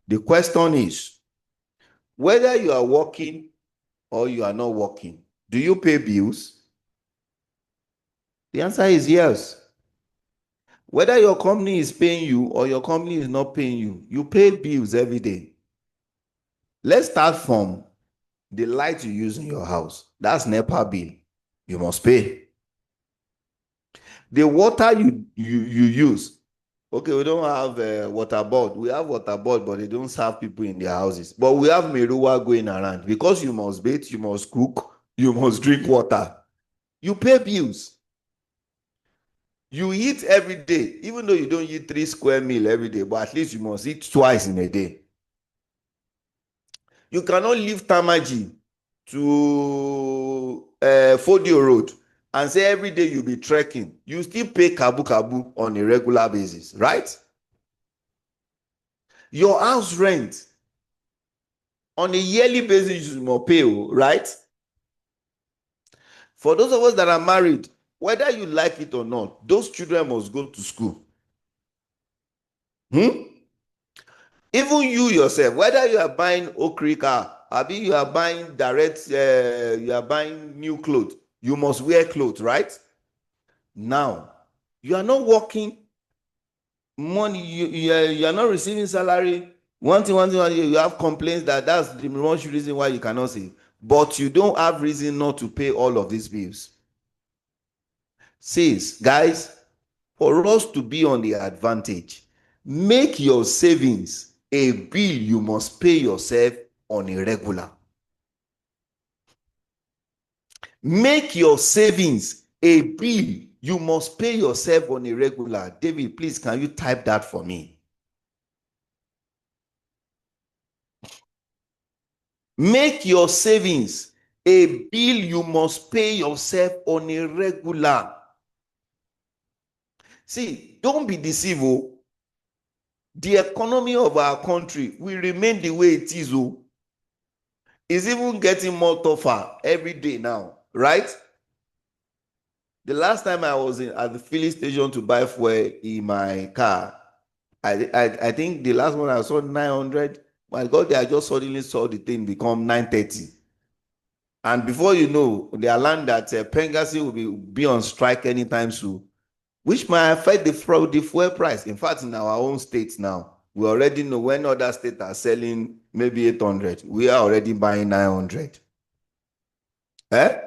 The question is, whether you are working or you are not working, do you pay bills? The answer is yes. Whether your company is paying you or your company is not paying you, you pay bills every day. Let's start from the light you use in your house. That's NEPA bill. You must pay. The water you use. Okay, we don't have water board. We have water board, but they don't serve people in their houses. But we have Meruwa going around. Because you must bathe, you must cook, you must drink water. You pay bills. You eat every day, even though you don't eat 3 square meal every day, but at least you must eat twice in a day. You cannot leave Tamaji to Fodio Road and say every day you'll be trekking. You still pay Kabu Kabu on a regular basis, right? Your house rent on a yearly basis you must pay, right? For those of us that are married, whether you like it or not, those children must go to school. Even you yourself, whether you are buying Okrika, or you are buying direct, you are buying new clothes, you must wear clothes, right? Now, you are not working money, you are not receiving salary. One thing, you have complaints that's the most reason why you cannot save. But you don't have reason not to pay all of these bills. Says, guys, for us to be on the advantage, make your savings a bill you must pay yourself on a regular. Make your savings a bill you must pay yourself on a regular. David, please, can you type that for me? Make your savings a bill you must pay yourself on a regular. See, don't be deceived. The economy of our country will remain the way it is. It's even getting more tougher every day now, right? The last time I was at the filling station to buy fuel in my car, I think the last one I saw 900. My God, I just suddenly saw the thing become 930. And before you know, they are learned that Pengasi will be on strike anytime soon, which might affect the fuel price. In fact, in our own states now, we already know when other states are selling maybe 800, we are already buying 900. The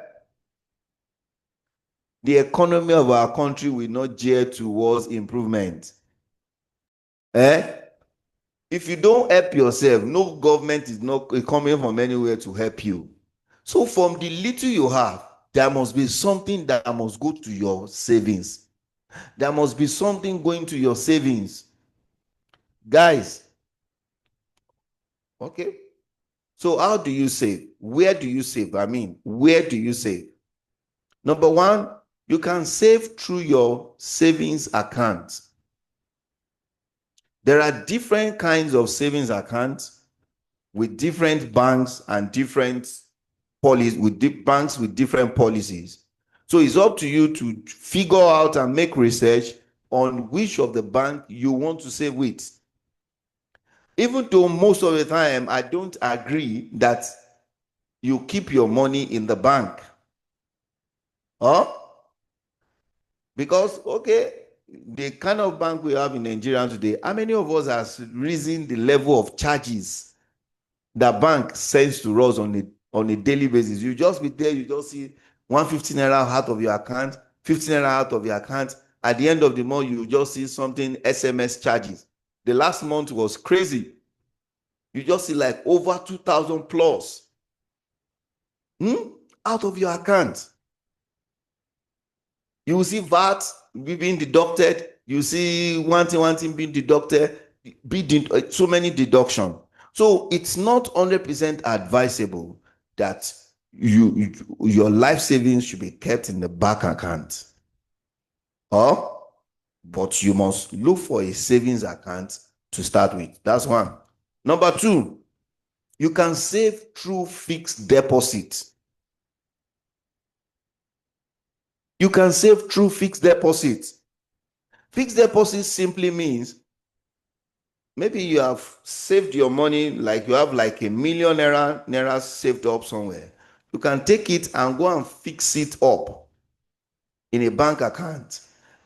economy of our country will not gear towards improvement. If you don't help yourself, no government is not coming from anywhere to help you. So from the little you have, there must be something that must go to your savings. There must be something going to your savings. Guys, okay? So how do you save? Where do you save? I mean, where do you save? Number one, you can save through your savings account. There are different kinds of savings accounts with different banks and different policies, with banks with different policies. So it's up to you to figure out and make research on which of the bank you want to save with. Even though most of the time I don't agree that you keep your money in the bank. Huh? Because, okay, the kind of bank we have in Nigeria today, how many of us has risen the level of charges that bank sends to us on a daily basis? You just be there, you just see 150 naira out of your account, 50 naira out of your account. At the end of the month, you just see something SMS charges. The last month was crazy. You just see like over 2,000 plus out of your account. You will see VAT being deducted. You see one thing being deducted, so many deduction. So it's not 100% advisable that your life savings should be kept in the bank account. But you must look for a savings account to start with. That's one. Number two, you can save through fixed deposit. You can save through fixed deposit. Fixed deposit simply means maybe you have saved your money, like you have like $1 million naira saved up somewhere. You can take it and go and fix it up in a bank account.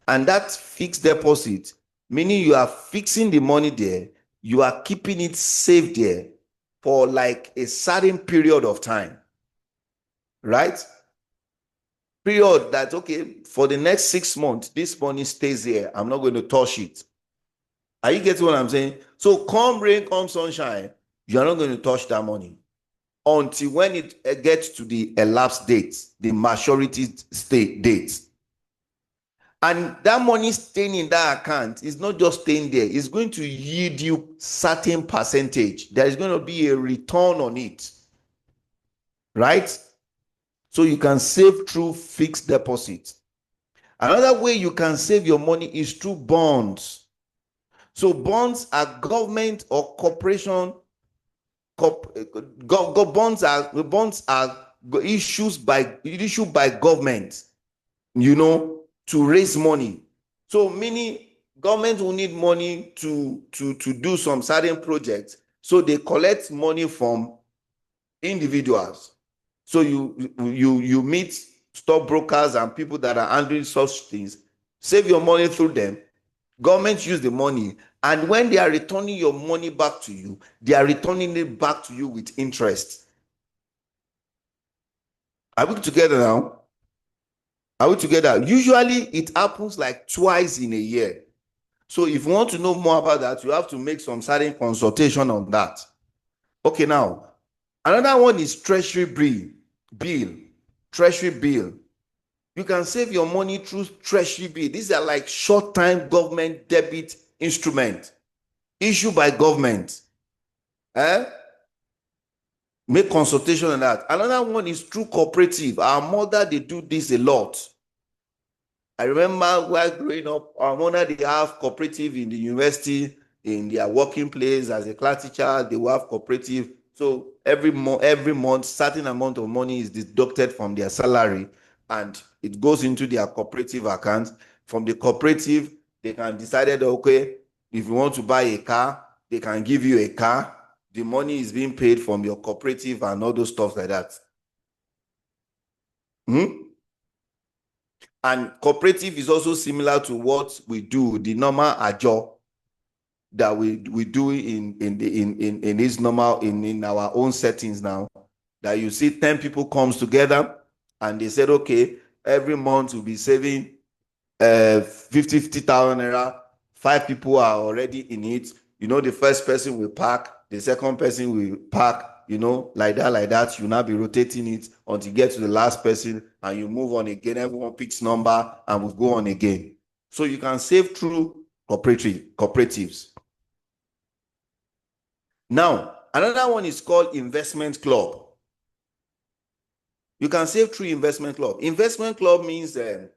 And that fixed deposit, meaning you are fixing the money there, you are keeping it safe there for like a certain period of time. Right? Period that, okay, for the next 6 months, this money stays here. I'm not going to touch it. Are you getting what I'm saying? So come rain, come sunshine, you're not going to touch that money until when it gets to the elapsed date, the maturity date. And that money staying in that account is not just staying there. It's going to yield you certain percentage. There is going to be a return on it. Right? So you can save through fixed deposit. Another way you can save your money is through bonds. So bonds are government or corporation. Bonds are issued by government, to raise money. So many governments will need money to do some certain projects. So they collect money from individuals. So you meet stockbrokers and people that are handling such things, save your money through them. Government use the money, and when they are returning your money back to you, they are returning it back to you with interest. Are we together now? Are we together? Usually it happens like twice in a year. So if you want to know more about that, you have to make some certain consultation on that. Okay, now another one is treasury bill. Treasury bill. You can save your money through treasury bill. These are like short-time government debit instrument issued by government. Make consultation on that. Another one is through cooperative. Our mother, they do this a lot. I remember while growing up, our mother, they have cooperative in the university, in their working place as a class teacher, they will have cooperative. So every month, certain amount of money is deducted from their salary and it goes into their cooperative account. From the cooperative, they can decide, okay, if you want to buy a car, they can give you a car. The money is being paid from your cooperative and all those stuff like that. And cooperative is also similar to what we do, the normal ajo that we do in this normal in our own settings now. That you see 10 people comes together and they said, okay, every month we'll be saving 50,000 naira. 5 people are already in it. The first person will pack, the second person will pack, like that. You now be rotating it until you get to the last person and you move on again. Everyone picks number and we'll go on again. So you can save through cooperatives. Now, another one is called investment club. You can save through investment club. Investment club means a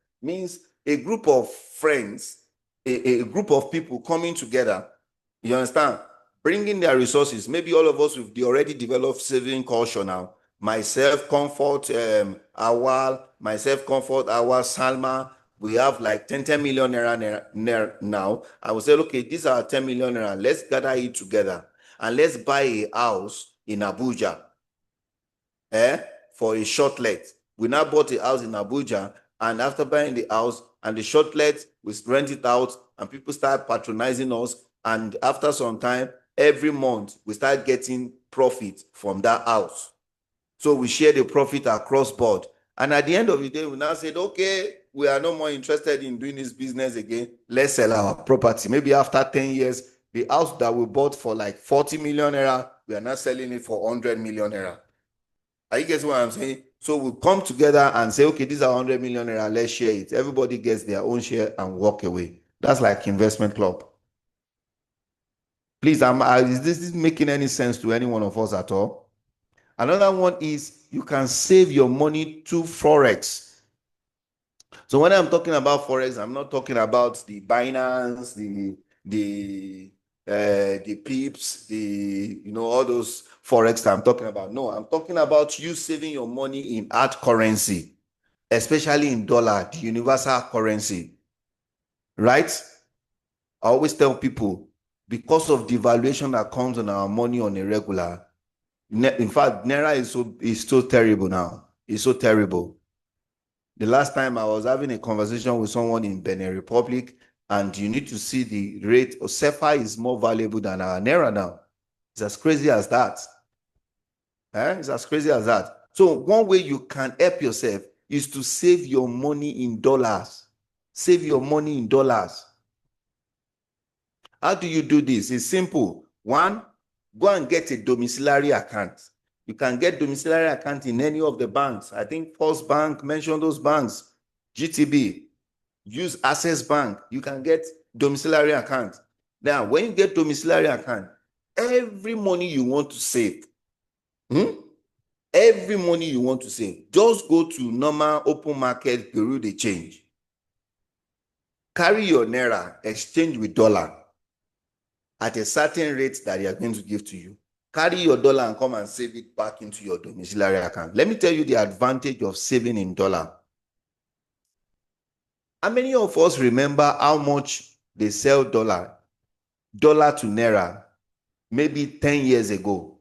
group of friends, a group of people coming together. You understand? Bringing their resources. Maybe all of us with the already developed saving culture now. Myself, Comfort, Awal, Salma. We have like 10 million naira now. I will say, okay, these are 10 million naira. Let's gather it together and let's buy a house in Abuja. For a short let. We now bought a house in Abuja, and after buying the house and the short let, we rent it out, and people start patronizing us. And after some time, every month, we start getting profit from that house. So we share the profit across board. And at the end of the day, we now said, okay, we are no more interested in doing this business again. Let's sell our property. Maybe after 10 years, the house that we bought for like 40 million naira, we are now selling it for 100 million naira. Are you getting what I'm saying? So we come together and say, okay, these are 100 million naira, let's share it. Everybody gets their own share and walk away. That's like investment club. Please, is this making any sense to any one of us at all? Another one is you can save your money to Forex. So when I'm talking about Forex, I'm not talking about the Binance, the Pips, all those Forex that I'm talking about. No, I'm talking about you saving your money in hard currency, especially in dollar, the universal currency, right? I always tell people, because of the valuation that comes on our money on a regular, in fact, Naira is so terrible now. It's so terrible. The last time I was having a conversation with someone in Benin Republic, and you need to see the rate of CFA is more valuable than our Naira now. It's as crazy as that. It's as crazy as that. So one way you can help yourself is to save your money in dollars. Save your money in dollars. How do you do this? It's simple. One, go and get a domiciliary account. You can get domiciliary account in any of the banks. I think First Bank, mention those banks. GTB, use Access Bank. You can get domiciliary account. Now, when you get domiciliary account, every money you want to save, every money you want to save, just go to normal open market, Bureau de change. Carry your Naira, exchange with dollar at a certain rate that they are going to give to you. Carry your dollar and come and save it back into your domiciliary account. Let me tell you the advantage of saving in dollar. How many of us remember how much they sell dollar to Naira maybe 10 years ago?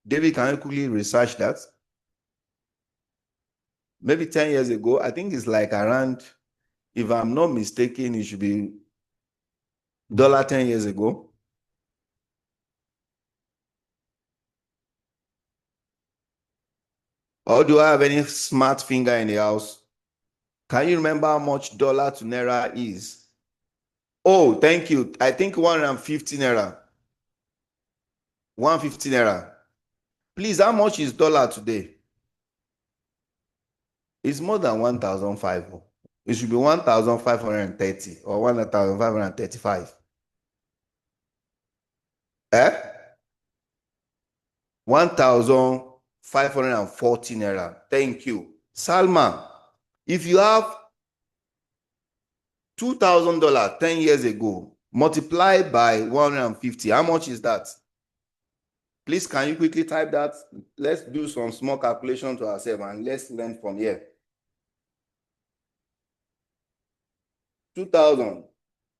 David, can you quickly research that? Maybe 10 years ago, I think it's like around, if I'm not mistaken, it should be dollar 10 years ago. Or do I have any smart finger in the house? Can you remember how much dollar to Naira is? Oh, thank you. I think 150 Naira. 150 Naira. Please, how much is dollar today? It's more than 1,500. It should be 1,530 or 1,535. 1,540 Naira. Thank you. Salma, if you have $2,000 10 years ago, multiplied by 150, how much is that? Please, can you quickly type that? Let's do some small calculation to ourselves and let's learn from here. 2,000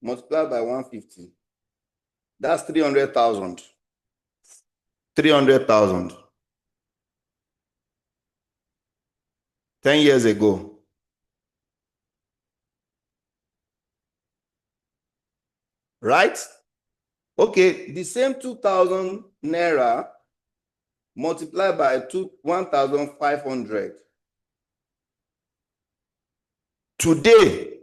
multiplied by 150. That's 300,000. 300,000. 10 years ago. Right? Okay, the same 2,000 Naira multiplied by 1,500. Today,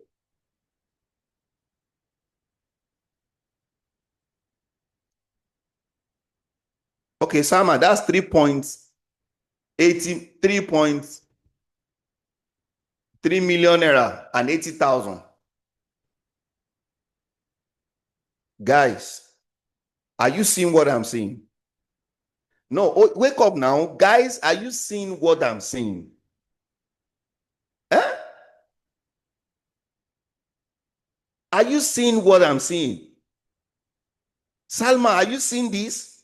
okay, Sama, that's 3.3 million Naira and 80,000. Guys, are you seeing what I'm seeing? No, oh, wake up now. Guys, are you seeing what I'm seeing? Eh? Are you seeing what I'm seeing? Salma, are you seeing this?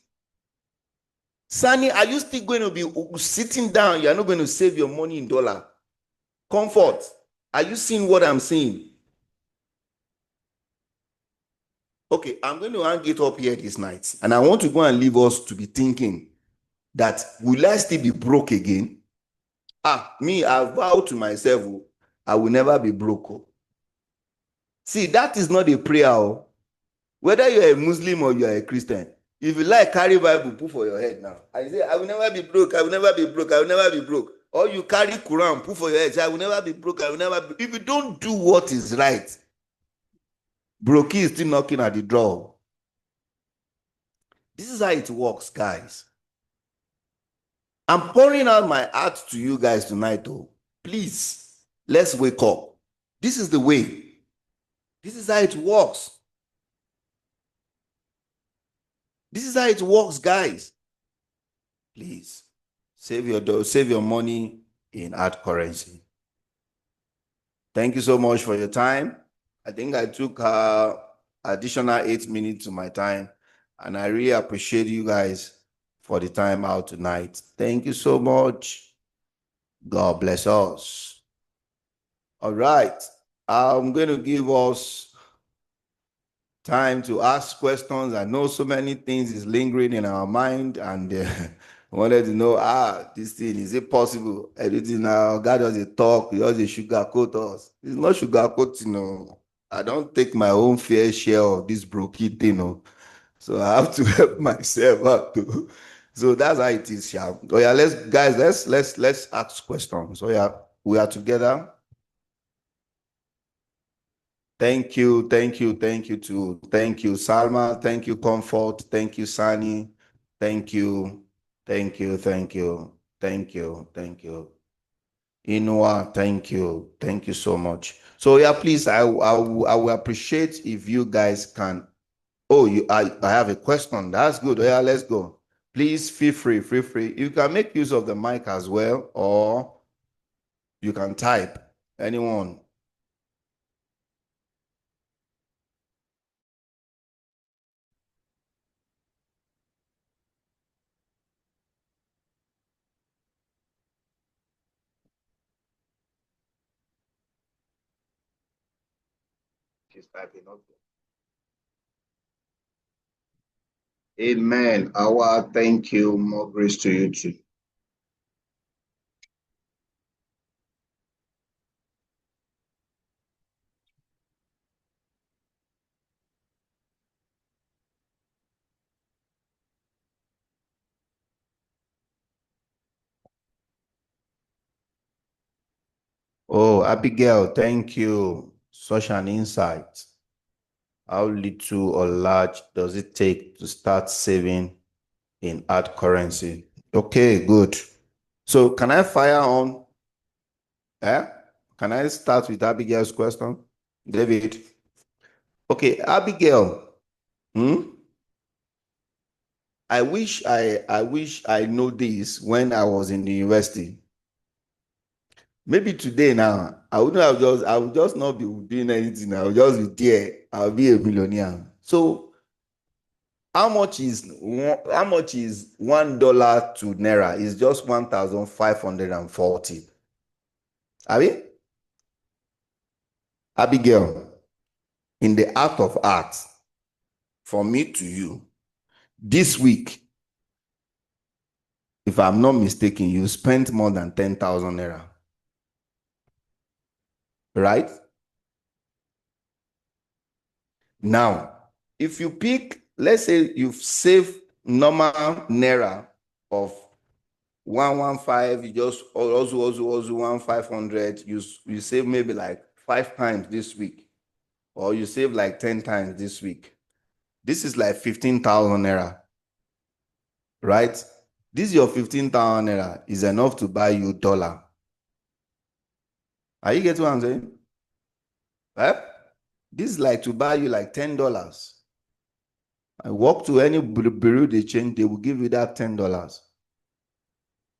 Sani, are you still going to be sitting down? You're not going to save your money in dollar. Comfort, are you seeing what I'm seeing? Okay, I'm going to hang it up here this night. And I want to go and leave us to be thinking that will I still be broke again? Me, I vow to myself, I will never be broke. See, that is not a prayer. Whether you're a Muslim or you're a Christian, if you like, carry Bible, put for your head now. I say, I will never be broke, I will never be broke, I will never be broke. Or you carry Quran, put for your head, say, I will never be broke, I will never be. If you don't do what is right, brokey is still knocking at the door. This is how it works, guys. I'm pouring out my heart to you guys tonight, though. Please, let's wake up. This is the way. This is how it works. This is how it works, guys. Please, save your money in hard currency. Thank you so much for your time. I think I took additional 8 minutes to my time, and I really appreciate you guys for the time out tonight. Thank you so much. God bless us. All right. I'm going to give us time to ask questions. I know so many things is lingering in our mind, and wanted to know, this thing, is it possible? Everything now, God doesn't talk, he doesn't sugarcoat us. It's not sugarcoating, no. I don't take my own fair share of this brokey thing, no. So I have to help myself out too. So that's how it is, yeah. Oh yeah, let's ask questions. So yeah, we are together. Thank you, thank you, thank you thank you, Salma, thank you, Comfort, thank you, Sani, thank you, thank you, thank you, thank you, thank you. Inua, thank you so much. So yeah, please, I will appreciate if you guys can. Oh, I have a question. That's good. Yeah, let's go. Please feel free. You can make use of the mic as well, or you can type. Anyone. She's typing. Okay. Amen. Our thank you. More grace to you too. Oh, Abigail, thank you. Such an insight. How little or large does it take to start saving in hard currency? Okay, good. So can I fire on? Eh? Can I start with Abigail's question? David. Okay, Abigail. I wish I know this when I was in the university. Maybe today now, I would just not be doing anything. I would just be there. I'll be a millionaire. So how much is $1 to naira? It's just 1,540. I mean, Abigail, in the art of art, from me to you, this week, if I'm not mistaken, you spent more than 10,000 naira. Right? Now, if you pick, let's say you've saved normal naira of 115, you just also 1,500, you save maybe like 5 times this week, or you save like 10 times this week. This is like 15,000 naira, right? This your 15,000 naira is enough to buy you dollar. Are you getting what I'm saying? Eh? This is like to buy you like $10. I walk to any bureau de change, they will give you that $10.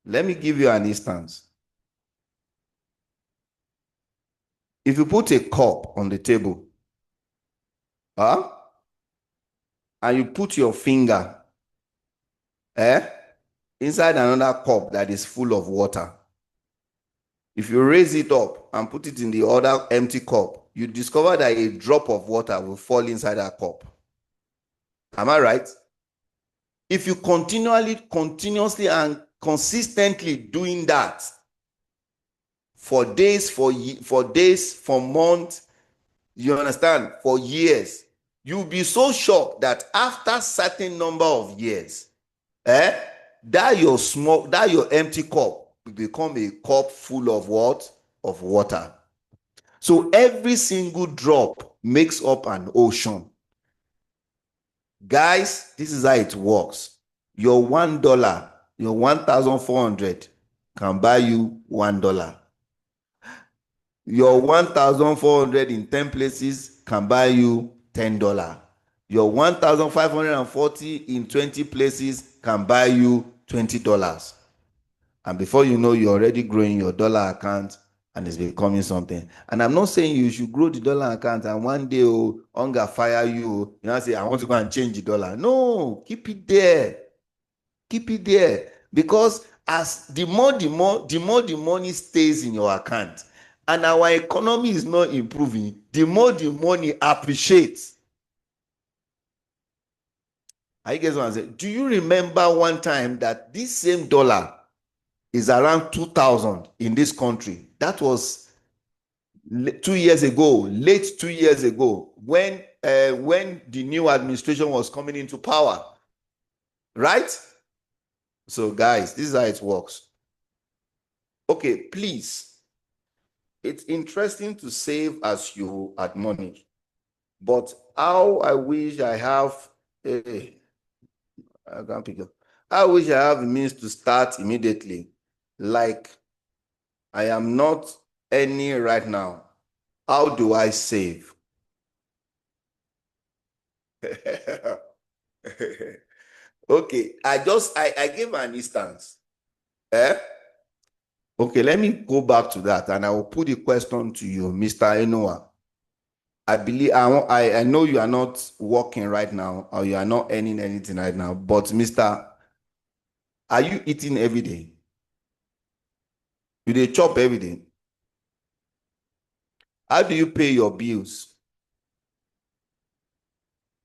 Let me give you an instance. If you put a cup on the table, and you put your finger inside another cup that is full of water, if you raise it up and put it in the other empty cup, you discover that a drop of water will fall inside that cup. Am I right? If you continuously and consistently doing that for days, for months, you understand, for years, you'll be so shocked that after certain number of years, that your empty cup will become a cup full of what? Of water. So every single drop makes up an ocean. Guys, this is how it works. Your $1, your 1,400 can buy you $1. Your 1,400 in 10 places can buy you $10. Your 1,540 in 20 places can buy you $20. And before you know, you're already growing your dollar account and it's becoming something. And I'm not saying you should grow the dollar account and one day, hunger fire you, you know, say, I want to go and change the dollar. No, keep it there. Keep it there. Because as the more the money stays in your account and our economy is not improving, the more the money appreciates. I guess what I'm saying. Do you remember one time that this same dollar is around 2,000 in this country? That was 2 years ago, late 2 years ago, when the new administration was coming into power, right? So guys, this is how it works. Okay, please, it's interesting to save as you add money, but how I wish I have I can't pick up. I wish I have the means to start immediately, like I am not any right now. How do I save? Okay, I gave an instance. Okay, let me go back to that and I will put the question to you, Mr. Enoa. I believe I know you are not working right now or you are not earning anything right now, but Mr. Are you eating every day? You dey chop every day? How do you pay your bills?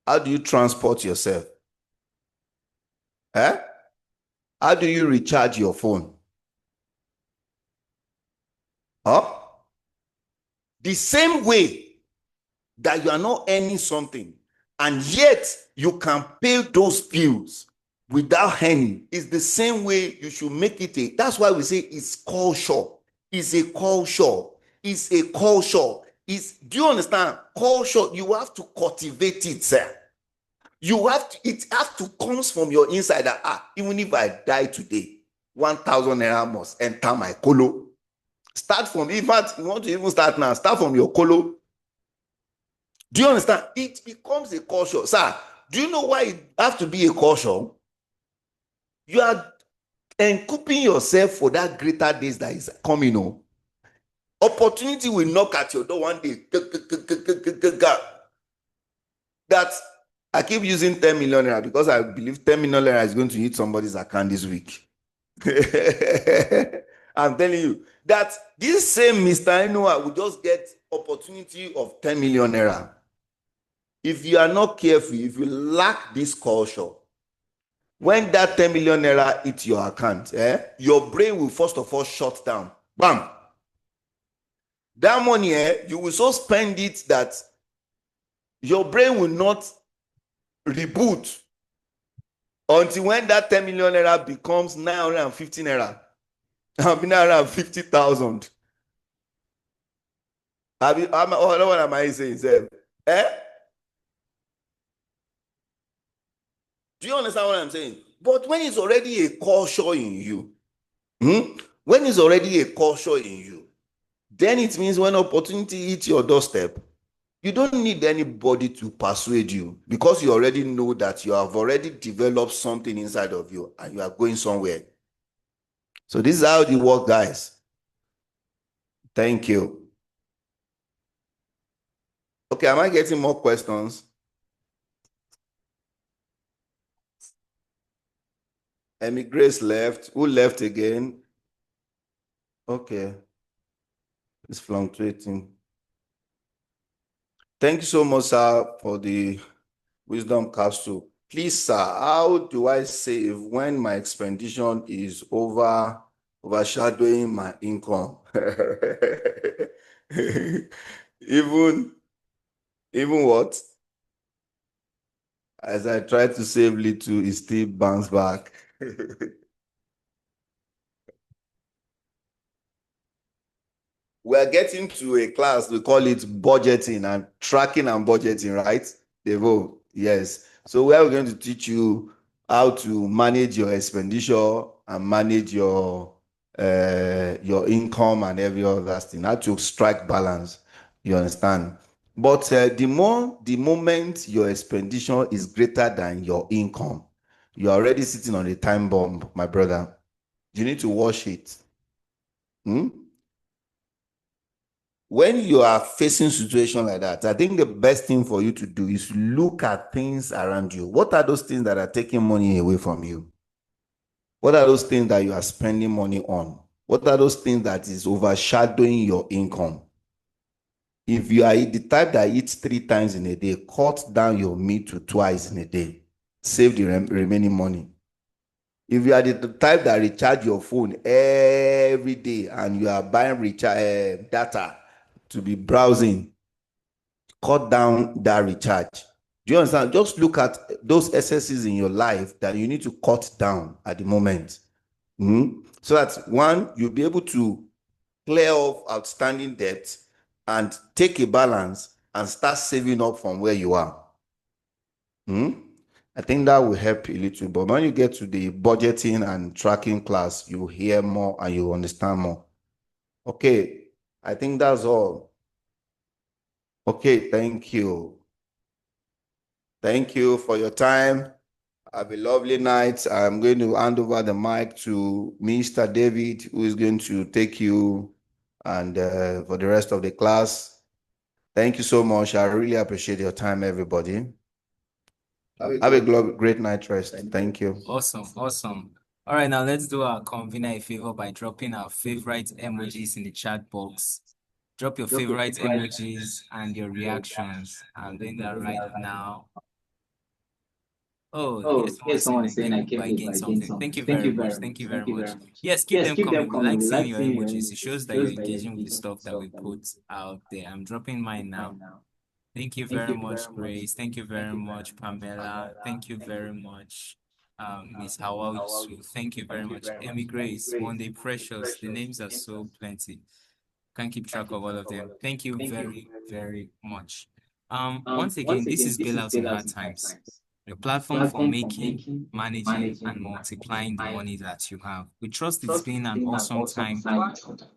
How do you transport yourself? How do you recharge your phone? The same way that you are not earning something and yet you can pay those bills without earning is the same way you should make it. That's why we say it's culture. It's a culture. It's a culture. Do you understand? Culture, you have to cultivate it, sir. It has to come from your inside that, even if I die today, 1,000 naira must enter my colo. Start from, in fact, you want to even start now, start from your colo. Do you understand? It becomes a culture. Sir, do you know why it has to be a culture? You are equipping yourself for that greater days that is coming. Opportunity will knock at your door one day. That I keep using 10 million naira because I believe 10 million naira is going to hit somebody's account this week. I'm telling you that this same Mr. Enoa will just get opportunity of 10 million naira. If you are not careful, if you lack this culture, when that 10 million naira hits your account, your brain will first of all shut down. Bam! That money, you will so spend it that your brain will not reboot until when that 10 million naira becomes 950 naira. 950,000. What am I saying, sir? Do you understand what I'm saying? But when it's already a culture in you, when it's already a culture in you, then it means when opportunity hits your doorstep, You don't need anybody to persuade you because you already know that you have already developed something inside of you and you are going somewhere. So this is how it works, guys. Thank you. Okay, am I getting more questions? Emmy Grace left. Who left again? Okay. It's fluctuating. Thank you so much, sir, for the wisdom capsule. Please, sir, how do I save when my expenditure is overshadowing my income? even what? As I try to save little, it still bounce back. We're getting to a class, we call it budgeting and tracking and budgeting, right? Devo, yes. So we're going to teach you how to manage your expenditure and manage your income and every other thing, how to strike balance. You understand? But the moment your expenditure is greater than your income, you're already sitting on a time bomb, my brother. You need to watch it. When you are facing situation like that, I think the best thing for you to do is look at things around you. What are those things that are taking money away from you? What are those things that you are spending money on? What are those things that is overshadowing your income? If you are the type that eats 3 times in a day, cut down your meat to twice in a day. Save the remaining money. If you are the type that recharge your phone every day and you are buying data to be browsing, cut down that recharge. Do you understand? Just look at those excesses in your life that you need to cut down at the moment. So that one, you'll be able to clear off outstanding debt and take a balance and start saving up from where you are. I think that will help a little. But when you get to the budgeting and tracking class, you hear more and you understand more. Okay, I think that's all. Okay, thank you. Thank you for your time. Have a lovely night. I'm going to hand over the mic to Mr. David, who is going to take you and for the rest of the class. Thank you so much. I really appreciate your time, everybody. Have a great night rest. Thank you. Awesome, awesome. All right, now let's do our convener a favor by dropping our favorite emojis in the chat box. Drop your favorite emojis and your reactions. I'm doing that right now. Oh, here's someone saying I came late, but I gained something. Thank you very much. Thank you very much. Yes, keep them coming. We like seeing your emojis. It shows that you're engaging with the stuff that we put out there. I'm dropping mine now. Thank you very much, Grace. Thank you very much, Pamela. Thank you very much, Miss Hawaii. Thank you very much, Emmy Grace, Monday Precious. The names are so plenty. Can't keep track of all of them. Thank you very, very much. Once again, this is Bailouts in Hard Times, your platform for making, managing, and multiplying the money that you have. We trust it's been an awesome time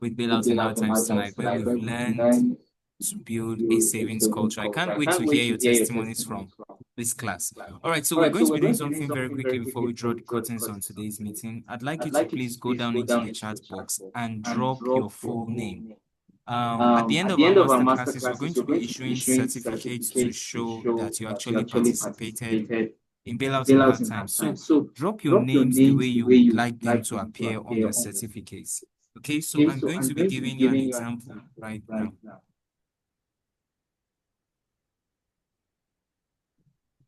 with Bailouts in Hard Times tonight, where we've learned to build a savings culture. I can't wait to hear your testimonies from this class. All right, so we're going to be doing something very quickly before we draw the curtains on today's meeting. I'd like you to please go down into the chat box and drop your full name. At the end of our master classes, we're going to be issuing certificates to show that you actually participated in Bailouts in Hard Times. So drop your names the way you would like them to appear on your certificates. Okay, so I'm going to be giving you an example right now.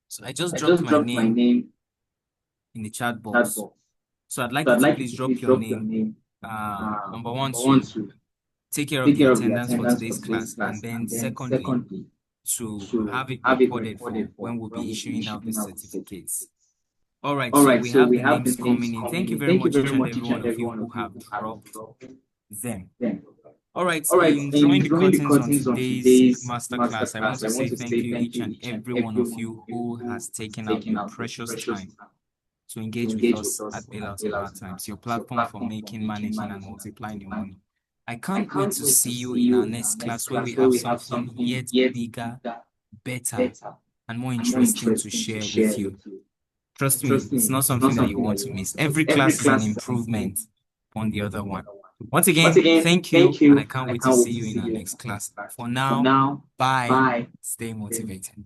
So I just dropped my name in the chat box. So I'd like you to please drop your name. Number one, to take care of the attendance for today's class, and then secondly, to have it recorded for when we'll be issuing out the certificates. All right, so we have the names coming in. Thank you very much, each and every one of you who have dropped them. All right, in drawing the curtains on today's masterclass, I want to say thank you each and every one of you who has taken out your precious time to engage with us at Bailouts in Hard Times, your platform for making, managing, and multiplying your money. I can't wait to see you in our next class where we have something yet bigger, better, and more interesting to share with you. Trust me, it's not something that you want to miss. Every class is an improvement on the other one. Once again, thank you, and I can't wait to see you in our next class. For now, bye. Stay motivated.